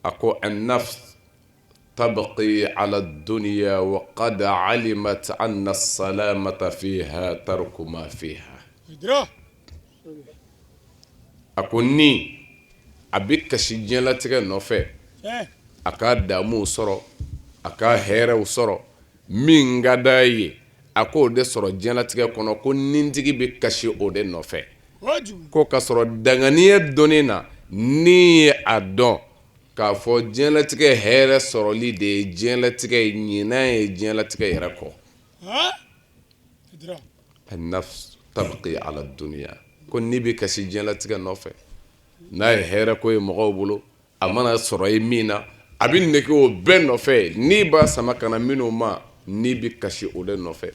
a ko an-nafs tabqi ala dunya wa qad alimat anna as-salamata fiha tarku ma fiha a ko ni a bɛ kasi diɲɛlatigɛ nɔfɛ a ka damu sɔrɔ a ka hɛrɛw sɔrɔ min ka d'a ye a k'o de sɔrɔ diɲɛlatigɛ kɔnɔ ko nintigi bɛ kasi o de nɔfɛ ko ka sɔrɔ danganiya dɔnnen na ni ye a dɔn k'a fɔ diɲɛlatigɛ hɛrɛ sɔrɔli de ye diɲɛlatigɛ ye ɲinan ye diɲɛlatigɛ yɛrɛ kɔ an-nafs tabqi ala dunya ko n'i bɛ kasi diɲɛlatigɛ nɔfɛ n'a ye hɛrɛ ko ye mɔgɔw bolo a mana sɔrɔ ye min na a bɛ nege o bɛɛ nɔfɛ n'i b'a sama ka na minnu ma n'i bɛ kasi o de nɔfɛ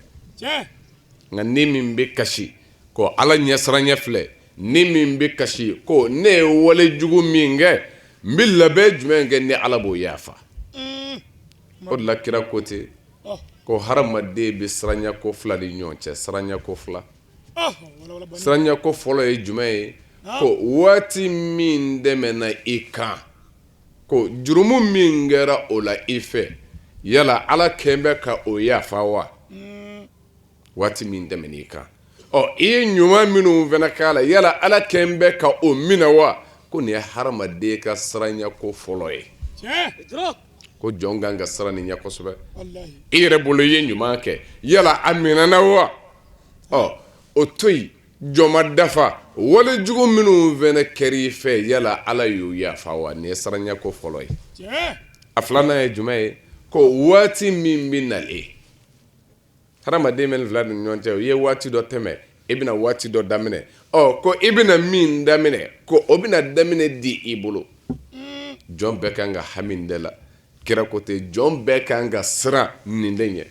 nka ni min bɛ kasi ko Ala ɲɛsiranɲɛ filɛ ni min bɛ kasi ko ne ye wale jugu min kɛ n bɛ labɛn jumɛn kɛ ni Ala b'o yafa o de la kira ko ten ko hadamaden bɛ siranɲɛ ko fila ni ɲɔgɔn cɛ siranɲɛ ko fila siranɲɛ ko fɔlɔ ye jumɛn ye ko waati min dɛmɛna i kan ko jurumu min kɛra o la i fɛ yala Ala kɛn bɛ ka o yafa wa waati min dɛmɛna i kan i ye ɲuman minnu fana k'a la yala Ala kɛn bɛ ka o minɛ wa ko nin ye hadamaden ka siranɲɛ ko fɔlɔ ye ko jɔn kan ka siran nin ɲɛ kosɛbɛ i yɛrɛ bolo i ye ɲuman kɛ yala a minɛna wa o to yen joma dafa wale jugu minnu fɛnɛ kɛr'i fɛ yala ala y'u yafa wa nin ye saranya ko fɔlɔ ye a filanan ye jumɛn ye ko waati min bɛ nalen hadamaden bɛ nin fila ni ɲɔgɔn cɛ u ye waati dɔ tɛmɛ i bɛna waati dɔ daminɛ ko i bɛna min daminɛ ko o bɛna daminɛ di i bolo jɔn bɛɛ kan ka hami de la kira ko ten jɔn bɛɛ kan ka siran nin de ɲɛ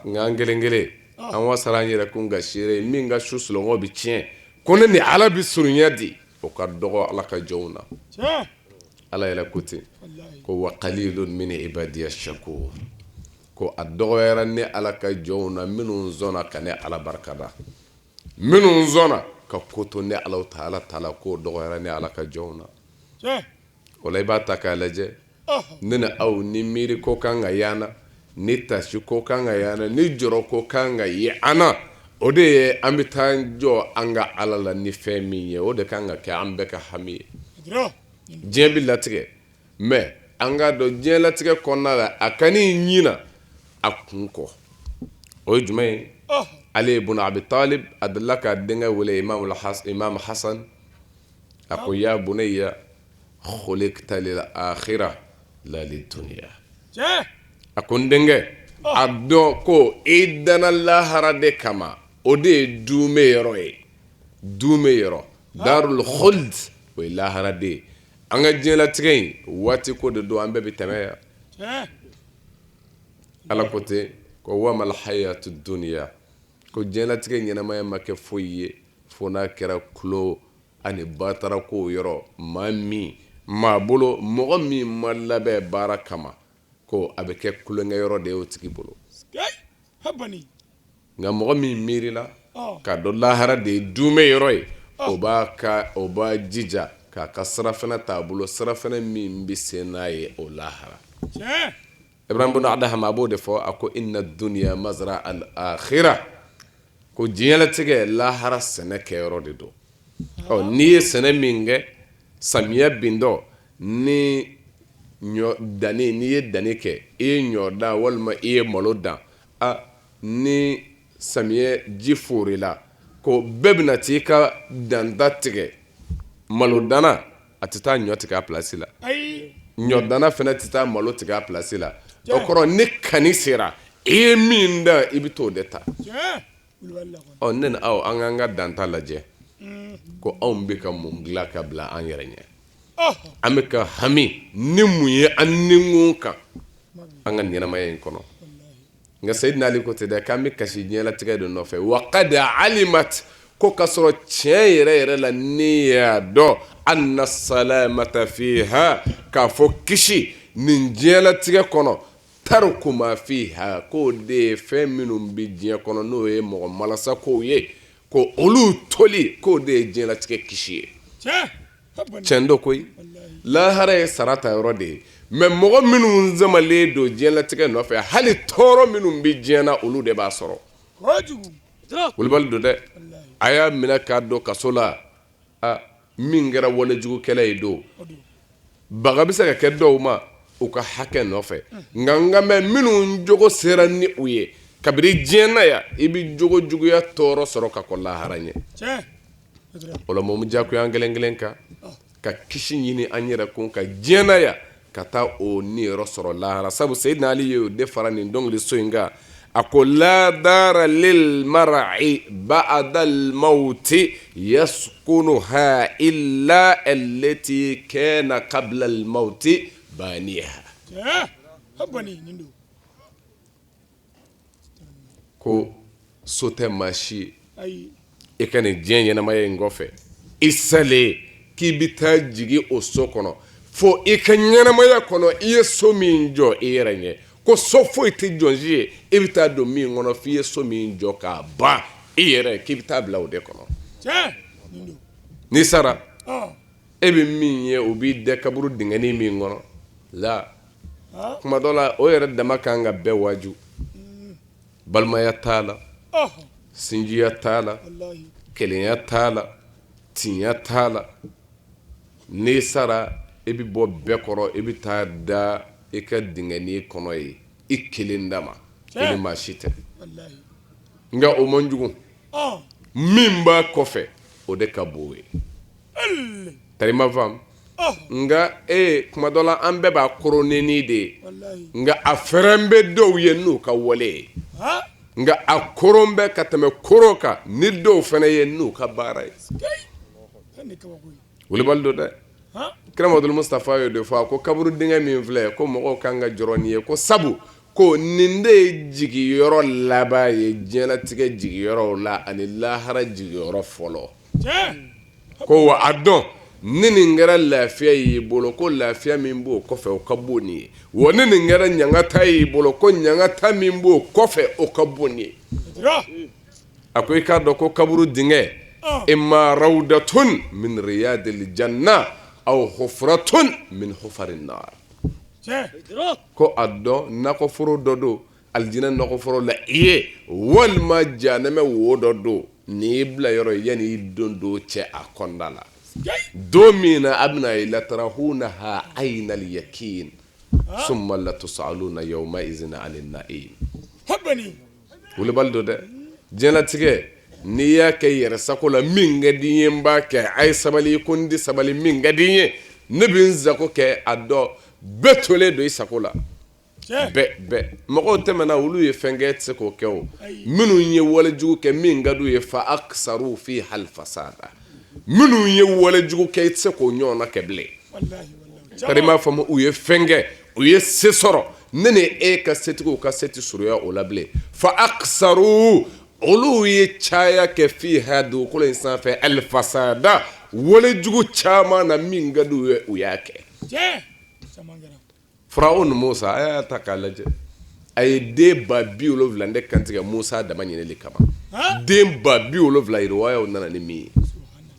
nka an kelen-kelen an wasara an yɛrɛ ko nka seere min ka su sulɔngɔ bɛ tiɲɛ ko ne ni ala bɛ surunya di o ka dɔgɔ ala ka jɔnw na ala yɛrɛ ko ten ko wa qalilun min ibadiya shakur ko a dɔgɔyara ne ala ka jɔnw na minnu sɔnna ka ne ala barikada minnu sɔnna ka ko to ne ala ta'ala ko dɔgɔyara ne ala ka jɔnw na o la i b'a ta k'a lajɛ ne ni aw ni miiri ko kan ka yaana ni tasi ko kan ka yaana ni jɔrɔ ko kan ka ye an na o de ye an bɛ taa jɔ an ka ala la ni fɛn min ye o de kan ka kɛ an bɛɛ ka hami ye diɲɛ bɛ latigɛ mɛ an k'a dɔn diɲɛ latigɛ kɔnɔna la a ka ni ɲina a kun kɔ o ye jumɛn ye ale ibn Abi Talib a delila ka denkɛ wele imam Hasan a ko ya bunayya khuliqta lil akhirah la lid dunya a ko n denkɛ a dɔn ko i dana lahara de kama o de ye duume yɔrɔ ye duume yɔrɔ darul khuld o ye lahara de ye an ka diɲɛlatigɛ in waati ko de don an bɛɛ bɛ tɛmɛ yan ala ko ten ko wamal hayatu dunya ko diɲɛlatigɛ ɲɛnamaya ma kɛ foyi ye fo n'a kɛra tulo ani batara ko yɔrɔ maa bolo mɔgɔ min ma labɛn baara kama ko a bɛ kɛ kulonkɛ yɔrɔ de ye o tigi bolo nka mɔgɔ min miirila ka dɔn lahara de ye duume yɔrɔ ye o b'a jija k'a ka sarafana t'a bolo sarafana min bɛ sen n'a ye o lahara Ibrahim bin Adham a b'o de fɔ a ko inna dunya mazra al akhirah ko diɲɛlatigɛ lahara sɛnɛ kɛyɔrɔ de don n'i ye sɛnɛ min kɛ samiya bindɔ ni n'i ye danni kɛ i ye ɲɔ dan walima i ye malo dan ni samiya ji forila ko bɛɛ bɛna t'i ka danta tigɛ malo dana a tɛ taa ɲɔ tigɛ a pilasi la ɲɔ dana fana tɛ taa malo tigɛ a pilasi la o kɔrɔ ni kanni sera i ye min da i bɛ t'o de ta ne ni aw an k'an ka danta lajɛ ko anw bɛ ka mun dilan ka bila an yɛrɛ ɲɛ an bɛ ka hami ni mun ye an nikun kan an ka ɲɛnamaya in kɔnɔ nka Sayidina Ali ko ten dɛ k'an bɛ kasi diɲɛlatigɛ de nɔfɛ wa qad alimat ko ka sɔrɔ tiɲɛ yɛrɛ yɛrɛ la ne y'a dɔn anna salamata fiha k'a fɔ kisi nin diɲɛlatigɛ kɔnɔ tariku ma fiha k'o de ye fɛn minnu bɛ diɲɛ kɔnɔ n'o ye mɔgɔ malasa kow ye ko olu toli k'o de ye diɲɛlatigɛ kisi ye tiɲɛ do koyi lahara ye sara ta yɔrɔ de ye mɛ mɔgɔ minnu zamalen don diɲɛlatigɛ nɔfɛ hali tɔɔrɔ minnu bɛ diɲɛ na olu de b'a sɔrɔ wulibali don dɛ a y'a minɛ k'a don kaso la min kɛra walejugukɛla ye don baga bɛ se ka kɛ dɔw ma u ka hakɛ nɔfɛ nka mɛ minnu jogo sera ni u ye kabiri diɲɛ na yan i bɛ jogo juguya tɔɔrɔ sɔrɔ ka kɔn lahara ɲɛ o la mo diyagoya an kelen-kelen kan ka kisi ɲini an yɛrɛ kun ka diɲɛ na yan ka taa o niyɔrɔ sɔrɔ lahara sabu Sayidina Ali ye o de fara nin dɔnkili so in kan a ko la dara lil mar'i ba'da al mauti yaskunuha illa allati kana qabla al mauti baniha ko so tɛ maa si i ka nin diɲɛ ɲɛnamaya in kɔfɛ i salen k'i bɛ taa jigin o so kɔnɔ fo i ka ɲɛnamaya kɔnɔ i ye so min jɔ i yɛrɛ ɲɛ ko so foyi tɛ jɔnsi ye i bɛ taa don min kɔnɔ f'i ye so min jɔ k'a ban i yɛrɛ k'i bɛ taa bila o de kɔnɔ n'i sara e bɛ min ye o b'i dɛ kaburu dingɛni min kɔnɔ la kuma dɔ la o yɛrɛ dama kan ka bɛɛ waaju balimaya t'a la sinjiya t'a la kelenya t'a la tiɲɛ t'a la n'i sara i bɛ bɔ bɛɛ kɔrɔ i bɛ taa da i ka dingɛni kɔnɔ ye i kelen da ma i ni maa si tɛ nka o man jugu min b'a kɔfɛ o de ka bon ye tari ma faamu nga kuma dɔ la an bɛɛ b'a koroneni de ye nga a fɛrɛn bɛ dɔw ye n'u ka wale ye nga a koron bɛ ka tɛmɛ koro kan ni dɔw fana ye n'u ka baara ye wulibali do dɛ kira Mahamadu Mustafa y'o de fɔ ko kaburu dingɛ min filɛ ko mɔgɔw kan ka jɔrɔ nin ye ko sabu ko nin de ye jigiyɔrɔ laban ye diɲɛlatigɛ jigiyɔrɔw la ani lahara jigiyɔrɔ fɔlɔ ko wa a dɔn ni nin kɛra lafiya y'i bolo ko lafiya min b'o kɔfɛ o ka bon nin ye wa ni nin kɛra ɲangata y'i bolo ko ɲangata min b'o kɔfɛ o ka bon nin ye a ko i k'a dɔn ko kaburu dingɛ imma rawdatun min riyadil janna aw hufratun min hufarin nar ko a dɔn nakɔforo dɔ don aljinɛ nakɔforo la i ye walima jahanɛmɛ wo dɔ don n'i bila yɔrɔ yanni i don cɛ a kɔnda la don min na a bɛna ye latarahunaha aynal yakin summa latusaluna yawma izin anin na'im wulibali do dɛ diɲɛlatigɛ n'i y'a kɛ yɛrɛ sago la min ka di ye n b'a kɛ a ye sabali ko n di sabali min ka di ye ne bɛ n sago kɛ a dɔn bɛɛ tolen don i sago la bɛɛ mɔgɔw tɛmɛna olu ye fɛn kɛ tɛ se k'o kɛ o minnu ye walejugu kɛ min ka d'u ye fa aksaru fi hal fasada minnu ye walejugu kɛ i tɛ se k'o ɲɔgɔnna kɛ bilen kari m'a faamu u ye fɛn kɛ u ye se sɔrɔ ne ni e ka setigiw ka seti surunya o la bilen fa aksaru olu ye caya kɛ fi ha dugukolo in sanfɛ al fasada walejugu caman na min ka d'u ye u y'a kɛ Faraon Musa a y'a ta k'a lajɛ a ye den ba 70 de kantigɛ Musa dama ɲinɛli kama den ba 70 riwayaw nana ni min ye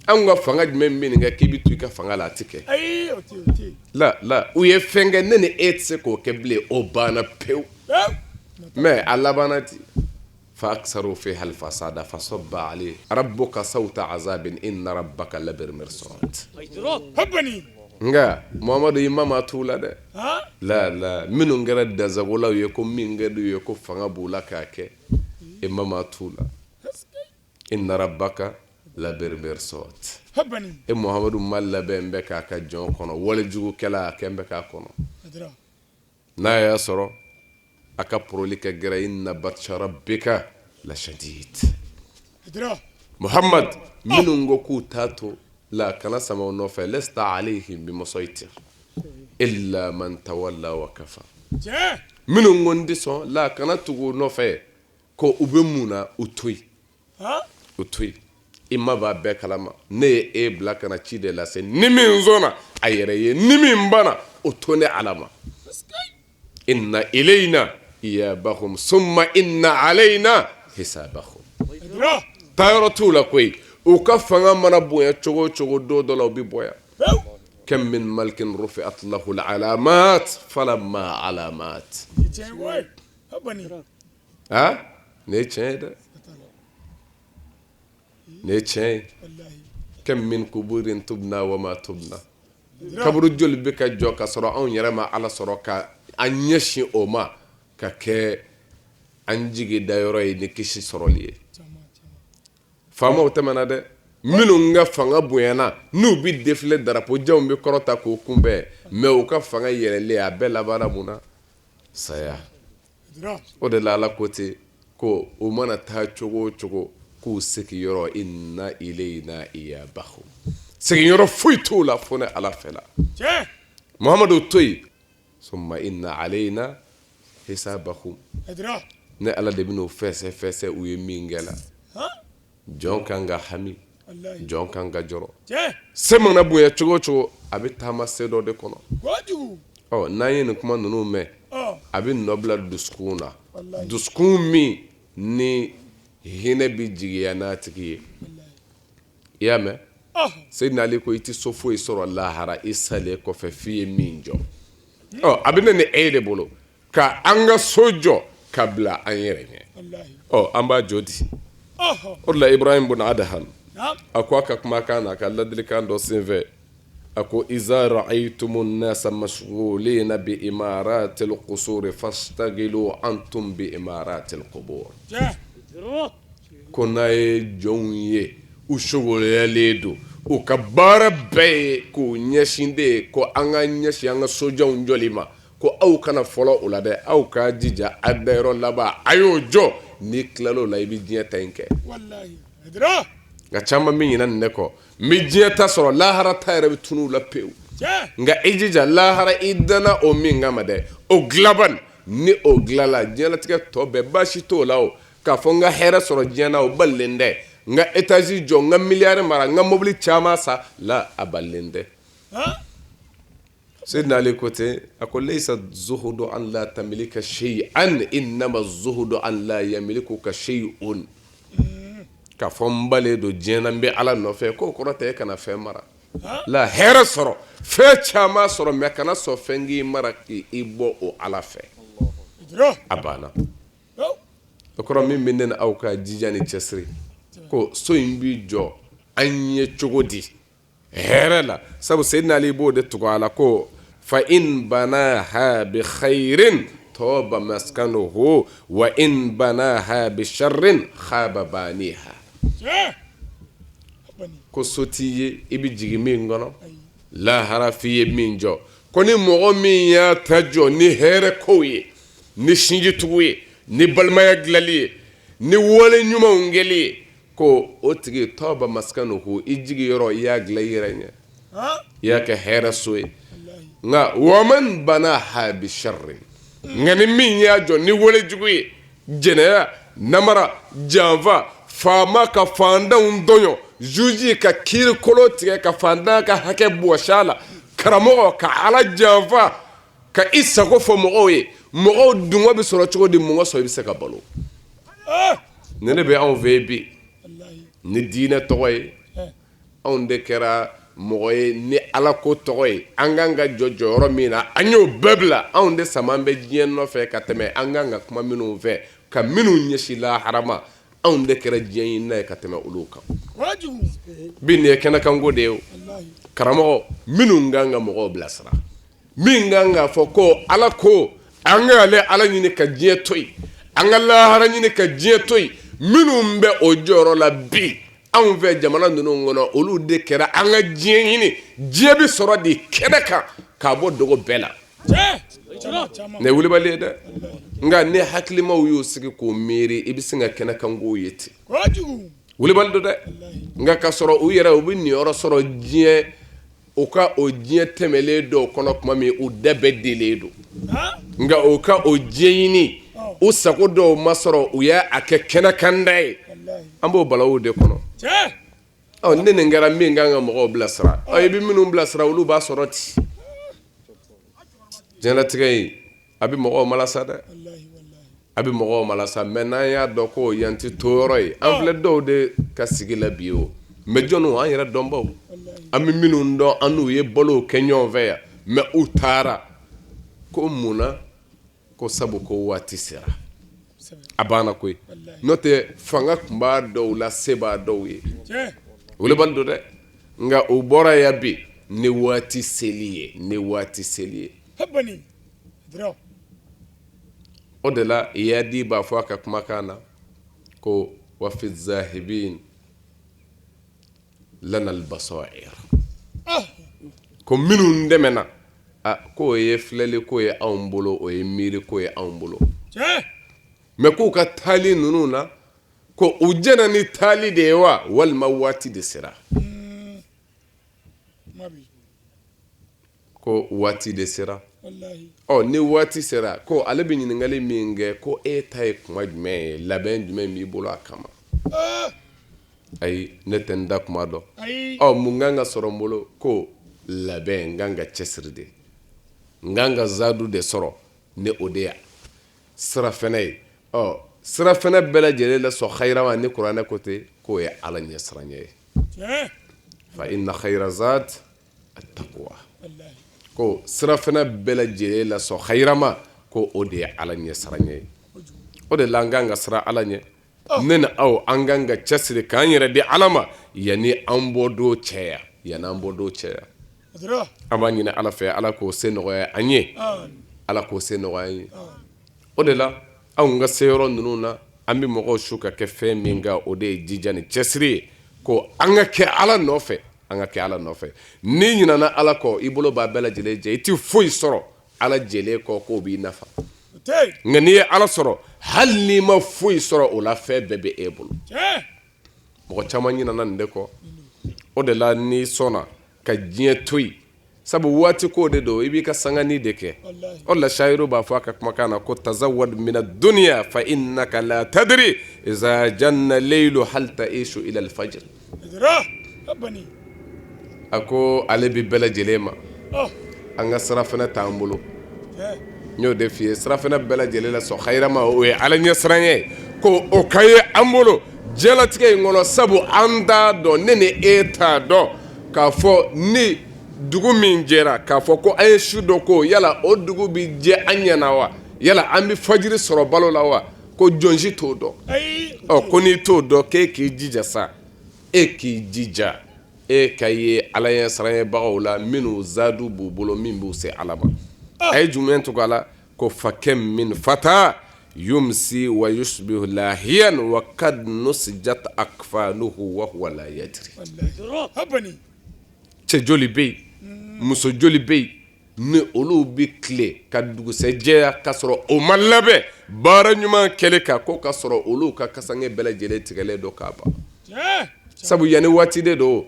an ka fanga jumɛn bɛ nin kɛ k'i bɛ to i ka fanga la a tɛ kɛ la u ye fɛn kɛ ne ni e tɛ se k'o kɛ bilen o banna pewu mais a labanna ten fa aksaru fi hal fasada fasabba alayhi rabbuka sawta azabin inna rabbaka labil mirsad nga Muhammadu imama t'u la dɛ la minnu kɛra danzagolaw ye ko min kɛ d'u ye ko fanga b'u la k'a kɛ imama t'u la inna rabbaka labil mirsad Muhammadu ma labɛn bɛ k'a ka jɔn kɔnɔ walejugukɛla a kɛn bɛ k'a kɔnɔ n'a y'a sɔrɔ a ka poroli ka gɛrɛ inna batsha rabbika la shadid Muhammad minnu ko k'u t'a to la kana sama o nɔfɛ lesta alayhim bimusaytir illa man tawalla wa kafa minnu ko n tɛ sɔn la kana tugu o nɔfɛ ko u bɛ mun na u to yen i ma b'a bɛɛ kalama ne ye e bila kana ci de lase ni min sɔnna a yɛrɛ ye ni min banna o to ne ala ma inna ilayna iyabahum summa inna alayna hisabahum taayɔrɔ t'u la koyi u ka fanga mana bonya cogo o cogo don dɔ la u bɛ bonya kam min malikin rufi'at lahu al-alamat falamma alamat ne tiɲɛ ye dɛ ne tiɲɛ ye kam min kuburin tubna wa ma tubna kaburu joli bɛ ka jɔ ka sɔrɔ anw yɛrɛ ma ala sɔrɔ ka an ɲɛsin o ma ka kɛ an jigi da yɔrɔ ye ni kisi sɔrɔli ye faamaw tɛmɛna dɛ minnu ka fanga bonyana n'u bɛ défilé drapeau janw bɛ kɔrɔta k'o kunbɛn mais u ka fanga yɛlɛlen a bɛɛ labanna mun na saya o de la ala ko ten ko u mana taa cogo o cogo k'u sigiyɔrɔ inna ilayna iyabahum sigiyɔrɔ foyi t'u la fo ne ala fɛla Muhammadu to yen summa inna alayna hisabahum ne ala de bɛn'o fɛsɛ u ye min kɛ la jɔn kan ka hami jɔn kan ka jɔrɔ se mana bonya cogo o cogo a bɛ taama se dɔ de kɔnɔ n'an ye nin kuma ninnu mɛn a bɛ nɔ bila dusukun na dusukun min ni hinɛ bɛ jigiya n'a tigi ye i y'a mɛn Seydina Ali ko i tɛ so foyi sɔrɔ lahara i salen kɔfɛ f'i ye min jɔ a bɛ ne ni e de bolo ka an ka so jɔ ka bila an yɛrɛ ɲɛ an b'a jɔ di o de la Ibrahim bun Adham a ko a ka kumakan na a ka ladilikan dɔ senfɛ a ko iza ra'aytumun nasa mashghulina bi imaratil qusur fastagilu antum bi imaratil qubur ko n'a ye jɔnw ye u sogoyalen don u ka baara bɛɛ ye k'u ɲɛsin de ko an ka ɲɛsin an ka sojanw jɔli ma ko aw kana fɔlɔ o la dɛ aw ka jija a dayɔrɔ laban a y'o jɔ n'i tilal'o la i bɛ diɲɛ ta in kɛ nka caman bɛ ɲinɛ nin de kɔ n bɛ diɲɛ ta sɔrɔ lahara ta yɛrɛ bɛ tunun u la pewu nka i jija lahara i danna o min kama dɛ o dilanban ni o dilanla diɲɛlatigɛ tɔ bɛɛ baasi t'o la o k'a fɔ n ka hɛrɛ sɔrɔ diɲɛ na o balilen dɛ n ka etazi jɔ n ka miliyari mara n ka mobili caman sa la a balilen tɛ Sayyidina Ali ko ten a ko laysa zuhudu an la tamlika shay'an innama zuhudu an la yamlikuka shay'un k'a fɔ n balen don diɲɛ na n bɛ Ala nɔfɛ k'o kɔrɔ tɛ e kana fɛn mara la hɛrɛ sɔrɔ fɛn caman sɔrɔ mɛ kana sɔn fɛn k'i mara k'i bɔ o Ala fɛ a banna o kɔrɔ min bɛ ne ni aw ka jija ni cɛsiri ko so in b'i jɔ an ye cogo di hɛrɛ la sabu Sayyidina Ali b'o de tugu a la ko fa in banaha bi khairin taba maskanuhu wa in banaha bi sharrin khaba baniha ko so t'i ye i bɛ jigin min kɔnɔ lahara f'i ye min jɔ ko ni mɔgɔ min y'a ta jɔ ni hɛrɛ kow ye ni sinjitugu ye ni balimaya dilali ye ni wale ɲumanw kɛli ye ko o tigi taba maskanuhu i jigi yɔrɔ i y'a dilan i yɛrɛ ɲɛ i y'a kɛ hɛrɛ so ye nka waman banaha bi sharrin nka ni min y'a jɔ ni wale jugu ye jɛnɛya namara janfa faama ka fandanw dɔɲɔ juji ka kiiri kolo tigɛ ka fandan ka hakɛ bɔsi a la karamɔgɔ ka Ala janfa ka i sago fɔ mɔgɔw ye mɔgɔw dungɔ bɛ sɔrɔ cogo di mɔgɔ sɔrɔ i bɛ se ka balo ne de bɛ anw fɛ bi ni diinɛ tɔgɔ ye anw de kɛra mɔgɔ ye ni Ala ko tɔgɔ ye an kan ka jɔ jɔyɔrɔ min na an y'o bɛɛ bila anw de sama bɛ diɲɛ nɔfɛ ka tɛmɛ an kan ka kuma minnu fɛ ka minnu ɲɛsin lahara ma anw de kɛra diɲɛ ɲinina ye ka tɛmɛ olu kan bi nin ye kɛnɛkanko de ye o karamɔgɔ minnu kan ka mɔgɔw bilasira min kan ka fɔ ko Ala ko an ka ale Ala ɲini ka diɲɛ to yen an ka lahara ɲini ka diɲɛ to yen minnu bɛ o jɔyɔrɔ la bi anw fɛ jamana ninnu kɔnɔ olu de kɛra an ka diɲɛ ɲini diɲɛ bɛ sɔrɔ de kɛnɛ kan k'a bɔ dogo bɛɛ la ne wulibali ye dɛ nka ne hakilimaw y'o sigi k'o miiri i bɛ se ka kɛnɛkankow ye ten wulibali do dɛ nka ka sɔrɔ u yɛrɛ u bɛ niyɔrɔ sɔrɔ diɲɛ u ka o diɲɛ tɛmɛlen dɔw kɔnɔ tuma min u da bɛɛ delen don nka u ka o diɲɛ ɲini u sago dɔw ma sɔrɔ u y'a kɛ kɛnɛkanda ye an b'o balawu de kɔnɔ ne nin kɛra min kan ka mɔgɔw bilasira i bɛ minnu bilasira olu b'a sɔrɔ ten diɲɛlatigɛ in a bɛ mɔgɔw malasa dɛ a bɛ mɔgɔw malasa mɛ n'an y'a dɔn ko yan tɛ to yɔrɔ ye an filɛ dɔw de ka sigi la bi o mɛ jɔnniw an yɛrɛ dɔnbaw an bɛ minnu dɔn an n'u ye balow kɛ ɲɔgɔn fɛ yan mɛ u taara ko munna ko sabu ko waati sera a banna koyi n'o tɛ fanga tun b'a dɔw la se b'a dɔw ye o le b'an don dɛ nka o bɔra yan bi ni waati seli ye ni waati seli ye o de la i y'a di b'a fɔ a ka kumakan na ko wa fi zahibin lana albasair ko minnu dɛmɛna ko o ye filɛli ko ye anw bolo o ye miiri ko ye anw bolo mɛ k'u ka taali ninnu na ko u jɛna ni taali de ye wa walima waati de sera ko waati de sera ni waati sera ko ale bɛ ɲininkali min kɛ ko e ta ye kuma jumɛn ye labɛn jumɛn b'i bolo a kama ayi ne tɛ n da kuma dɔn mun kan ka sɔrɔ n bolo ko labɛn n kan ka cɛsiri de n kan ka zaadu de sɔrɔ ni o de ya sira fɛnɛ ye sira fɛnɛ bɛɛ lajɛlen la sɔn xayirama ni kuranɛ ko ten k'o ye ala ɲɛ siranɲɛ ye fa inna xayira zaad attaqwa ko sira fɛnɛ bɛɛ lajɛlen la sɔn xayirama ko o de ye ala ɲɛ siranɲɛ ye o de la an kan ka siran ala ɲɛ ne ni aw an kan ka cɛsiri k'an yɛrɛ di ala ma yanni an bɔdon cɛya an b'a ɲini ala fɛ ala k'o se nɔgɔya an ye ala k'o se nɔgɔya an ye o de la anw ka se yɔrɔ ninnu na an bɛ mɔgɔw su ka kɛ fɛn min kan o de ye jija ni cɛsiri ye ko an ka kɛ ala nɔfɛ an ka kɛ ala nɔfɛ n'i ɲinana ala kɔ i bolo b'a bɛɛ lajɛlen jɛ i ti foyi sɔrɔ ala jɛlen kɔ k'o b'i nafa nka n'i ye ala sɔrɔ hali n'i ma foyi sɔrɔ o la fɛn bɛɛ bɛ e bolo mɔgɔ caman ɲinana nin de kɔ o de la n'i sɔnna ka diɲɛ to yen sabu waati ko de don i b'i ka sangani de kɛ o la shayiru b'a fɔ a ka kumakan na ko tazawwad mina dunya fa innaka la tadri iza janna laylu hal ta'ishu ila al-fajr a ko ale bi bɛɛ lajɛlen ma an ka sira fana t'an bolo n y'o de f'i ye sira fana bɛɛ lajɛlen la sɔn hayira ma o ye ala ɲɛ siran ye ko o ka ye an bolo diɲɛlatigɛ in kɔnɔ sabu an t'a dɔn ne ni e t'a dɔn k'a fɔ ni dugu min jɛra k'a fɔ ko an ye su dɔ ko yala o dugu bi jɛ an ɲɛna wa yala an bi fajiri sɔrɔ balo la wa ko jɔn si t'o dɔn ko n'i t'o dɔn k'e k'i jija sa e k'i jija e ka ye ala ɲɛ siran ye bagaw la minnu zadu b'u bolo min b'u se ala ma a ye jumɛn tugu a la ko fakɛm min fata yumsi wa yusbihu lahiyan wa kad nusijat akfanuhu wa huwa la yadri cɛ joli bɛ yen muso joli bɛ yen ni olu bɛ tile ka dugusɛjɛya ka sɔrɔ o ma labɛn baara ɲuman kɛli kan ko ka sɔrɔ olu ka kasange bɛɛ lajɛlen tigɛlen don k'a ban sabu yanni waati de don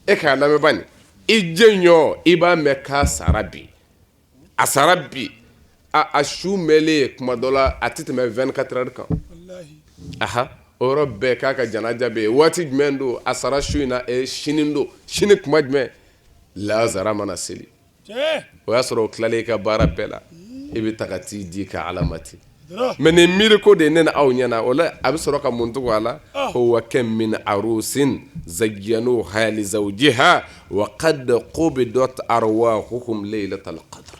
e k'a lamɛn bani i jɛɲɔ i b'a mɛn k'a sara bi a sara bi a su mɛlen kuma dɔ la a tɛ tɛmɛ 24 heures kan aha o yɔrɔ bɛɛ k'a ka janaja bɛ yen waati jumɛn don a sara su in na sini don sini kuma jumɛn lazara mana seli o y'a sɔrɔ o tilalen i ka baara bɛɛ la i bɛ taga t'i di ka ala mati mɛ nin miiri ko de ye ne ni aw ɲɛna o la a bɛ sɔrɔ ka mun cogo a la ko wa kɛ min arusin zayyanu hali zawjiha wa qad qubidat arwahuhum laylatal qadr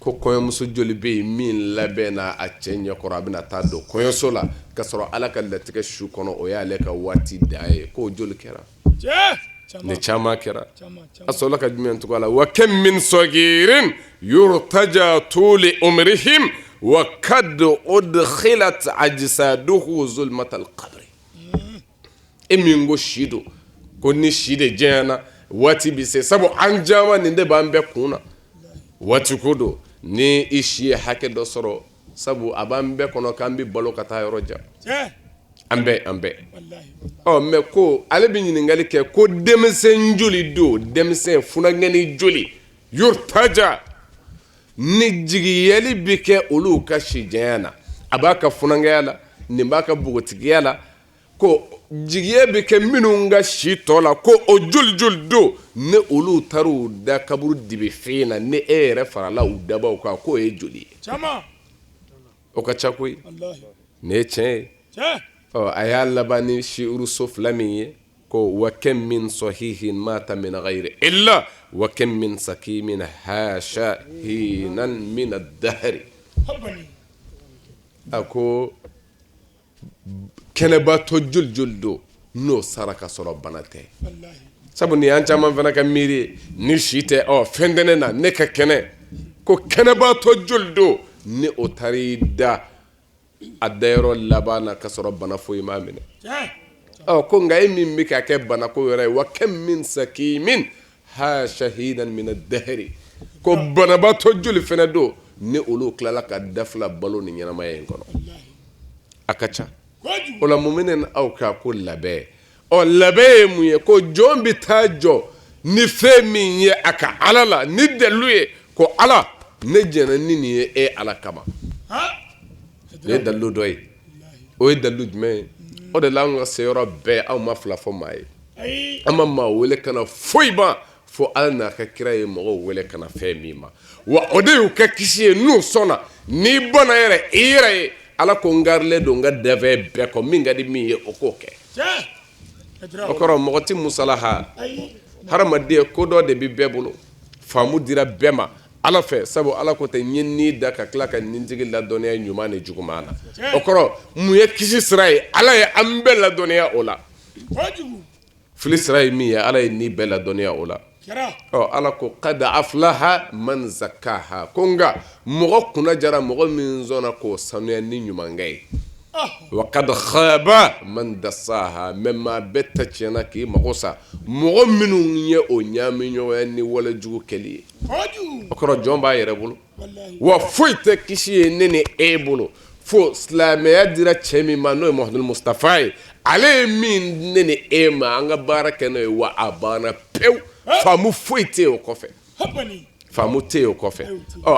ko kɔɲɔmuso joli bɛ yen min labɛnna a cɛ ɲɛkɔrɔ a bɛna taa don kɔɲɔso la ka sɔrɔ ala ka latigɛ su kɔnɔ o y'ale ka waati da ye k'o joli kɛra ni caman kɛra a sɔrɔla ka jumɛn tugu a la wa kam min sagirin yurtaja tuli umrihim wa kad udkhilat ajsaduhu zulmatal qabr e min go si don ko ni si de jɛnyana waati bi se sabu an jama nin de b'an bɛɛ kun na waati ko don ni i si ye hakɛ dɔ sɔrɔ sabu a b'an bɛɛ kɔnɔ k'an bɛ balo ka taa yɔrɔ jan an bɛɛ mɛ ko ale bɛ ɲininkali kɛ ko denmisɛn joli don denmisɛn funankɛni joli yurtaja ni jigiyɛli bɛ kɛ olu ka si janya na a b'a ka funankɛya la nin b'a ka bogotigiya la ko jigiya bɛ kɛ minnu ka si tɔ la ko o joli don ne olu taar'u da kaburu dibi fɛn na ni e yɛrɛ farala u dabaw kan k'o ye joli ye o ka ca koyi nin ye tiɲɛ ye a y'a laban ni shiuruso fila min ye ko wa kam min sahihin mata min ghayri illa wa kam min sakimin hasha hinan min ad-dahr a ko kɛnɛbatɔ joli don n'o sara ka sɔrɔ bana tɛ sabu ni an caman fana ka miiri ni si tɛ fɛn tɛ ne na ne ka kɛnɛ ko kɛnɛbatɔ joli don ni o taar'i da a dayɔrɔ laban na ka sɔrɔ bana foyi m'a minɛ ko nka e min bɛ ka kɛ bana ko yɛrɛ ye wa kam min sakimin hasha hinan min ad-dahr ko banabatɔ joli fana don ni olu tilala ka dafila balo ni ɲɛnamaya in kɔnɔ a ka ca o la muminen aw ka ko labɛn labɛn ye mun ye ko jɔn bɛ taa jɔ ni fɛn min ye a ka ala la ni dalilu ye ko ala ne jɛna ni nin ye e ala kama ne ye dalilu dɔ ye o ye dalilu jumɛn ye o de la an ka se yɔrɔ bɛɛ aw ma fila fɔ maa ye an ma maa wele kana foyi ban fo ala n'a ka kira ye mɔgɔw wele kana fɛn min ma wa o de y'u kɛ kisi ye n'u sɔnna n'i bɔnna yɛrɛ i yɛrɛ ye ala ko n garilen don n ka dɛfɛ bɛɛ kɔ min ka di min ye o k'o kɛ o kɔrɔ mɔgɔ tɛ musalaha hadamaden ko dɔ de bɛ bɛɛ bolo faamu dira bɛɛ ma ala fɛ sabu ala ko tɛ ɲɛ ni da ka tila ka nintigi ladɔnniya ɲuman ni juguman na o kɔrɔ mun ye kisi sira ye ala ye an bɛɛ ladɔnniya o la fili sira ye min ye ala ye ni bɛɛ ladɔnniya o la ala ko qad aflaha man zakkaha ko nga mɔgɔ kunna jara mɔgɔ min zɔnna k'o sanuya ni ɲumankɛ ye wa qad khaba man dassaha mais maa bɛɛ ta tiɲɛna k'i mago sa mɔgɔ minnu ye o ɲaami ɲɔgɔnya ni walejugu kɛli ye o kɔrɔ jɔn b'a yɛrɛ bolo wa foyi tɛ kisi ye ne ni e bolo fo silamɛya dira cɛ min ma n'o ye Muhamadu Mustafa ye ale ye min ne ni e ma an ka baara kɛ n'o ye wa a banna pewu faamu foyi tɛ yen o kɔfɛ faamu tɛ yen o kɔfɛ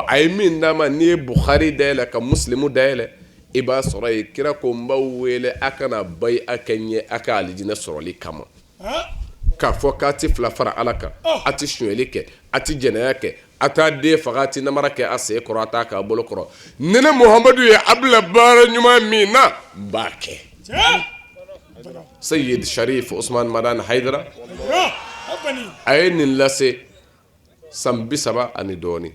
a ye min d'a ma n'i ye Bukhari dayɛlɛ ka Muslimu dayɛlɛ i b'a sɔrɔ yen kira ko n b'aw wele a kana bayi a kɛ ɲɛ a ka alijinɛ sɔrɔli kama k'a fɔ k'a ti fila fara ala kan a ti suɲɛli kɛ a ti jɛnɛya kɛ a t'a den faga a ti namara kɛ a sen kɔrɔ a t'a k'a bolo kɔrɔ ne ne Muhamadu ye a bila baara ɲuman min na n b'a kɛ Sayyid Sharif Usman Madan Haidara a ye nin lase san 30 ani dɔɔni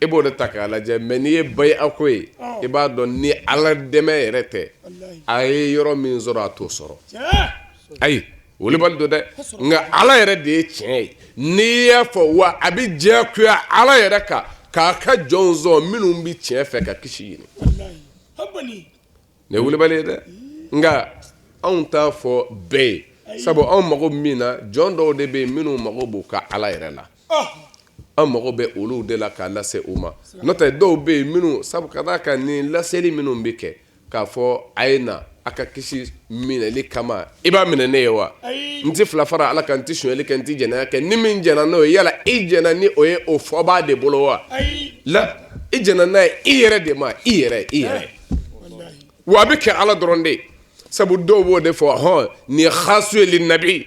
i b'o de ta k'a lajɛ mais n'i ye bayi a ko ye i b'a dɔn ni ala dɛmɛ yɛrɛ tɛ a ye yɔrɔ min sɔrɔ a t'o sɔrɔ ayi wolibali do dɛ nka ala yɛrɛ de ye tiɲɛ ye n'i y'a fɔ wa a bɛ diyagoya ala yɛrɛ kan k'a ka jɔnw sɔn minnu bɛ tiɲɛ fɛ ka kisi ɲini nin ye wolibali ye dɛ nka anw t'a fɔ bɛɛ ye sabu anw mago min na jɔn dɔw de bɛ yen minnu mago b'u ka ala yɛrɛ la an mago bɛ olu de la k'a lase u ma n'o tɛ dɔw bɛ yen minnu sabu ka d'a kan ni laseli minnu bɛ kɛ k'a fɔ a ye na a ka kisi minɛli kama i b'a minɛ ne ye wa n tɛ fila fara ala kan n tɛ suɲɛli kɛ n tɛ jɛnɛya kɛ ni min jɛnna n'o ye yala i jɛnna ni o ye o fɔbaa de bolo wa la i jɛnna n'a ye i yɛrɛ de ma i yɛrɛ wa a bɛ kɛ ala dɔrɔn de sabu dɔw b'o de fɔ hɔn nin ye xaasu ye linnabi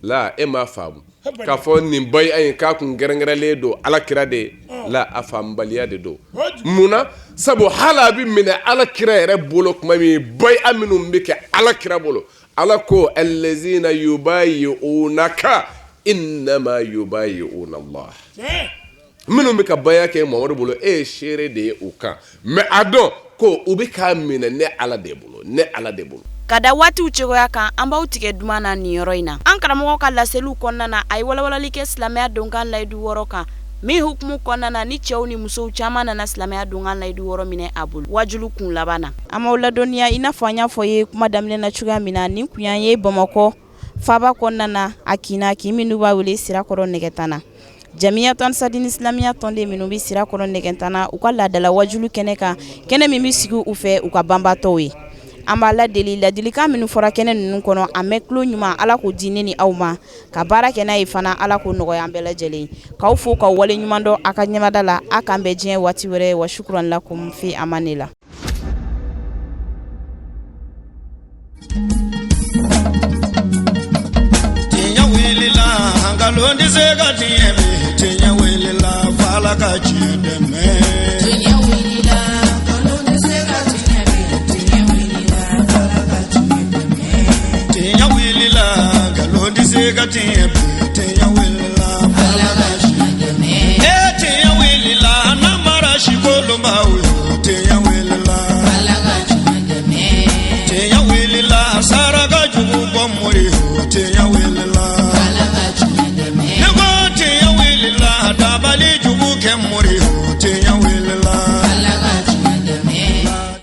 la e m'a faamu k'a fɔ nin bayi an ye k'a kun gɛrɛngɛrɛlen don ala kira de ye la a faamubaliya de don munna sabu hali a bɛ minɛ ala kira yɛrɛ bolo tuma min bayi a minnu bɛ kɛ ala kira bolo ala ko allazina yubayi'unaka innama yubayi'una Allah minnu bɛ ka bayiya kɛ Mamadu bolo e ye seere de ye u kan mais a dɔn ko u bɛ k'a minɛ ne ala de bolo ka da waatiw cogoya kan an b'aw tigɛ duman na nin yɔrɔ in na an karamɔgɔ ka laseliw kɔnɔna na a ye walawalali kɛ silamɛya donkan layidu 6 kan min hukumu kɔnɔna na ni cɛw ni musow caman nana silamɛya donkan layidu 6 minɛ a bolo wajulu kun laban na an m'aw ladɔnniya i n'a fɔ an y'a fɔ ye kuma daminɛ na cogoya min na nin kun y'an ye Bamakɔ faaba kɔnɔna na a k'i minnu b'a wele sirakɔrɔ nɛgɛtana Jamiya tɔn sadini Islamiya tɔn de minnu bɛ sirakɔrɔ nɛgɛtana u ka laadala wajulu kɛnɛ kan kɛnɛ min bɛ sigi u fɛ u ka banbaatɔw ye an b'a ladeli ladilikan minnu fɔra kɛnɛ ninnu kɔnɔ a mɛn tulo ɲuman ala k'o di ne ni aw ma ka baara kɛ n'a ye fana ala k'o nɔgɔya an bɛɛ lajɛlen k'aw fo k'aw wale ɲuman dɔn a ka ɲɛmada la a k'an bɛɛ diɲɛ waati wɛrɛ wa shukran lakum fi amani la tiɲɛ wulila nkalon tɛ se ka tiɲɛ bi tiɲɛ wulila f'ala ka tiɲɛ dɛmɛ tiɲɛ wulila nkalon tɛ se ka tiɲɛ bi tiɲɛ wulila nkalon tɛ se ka tiɲɛ bi tiɲɛ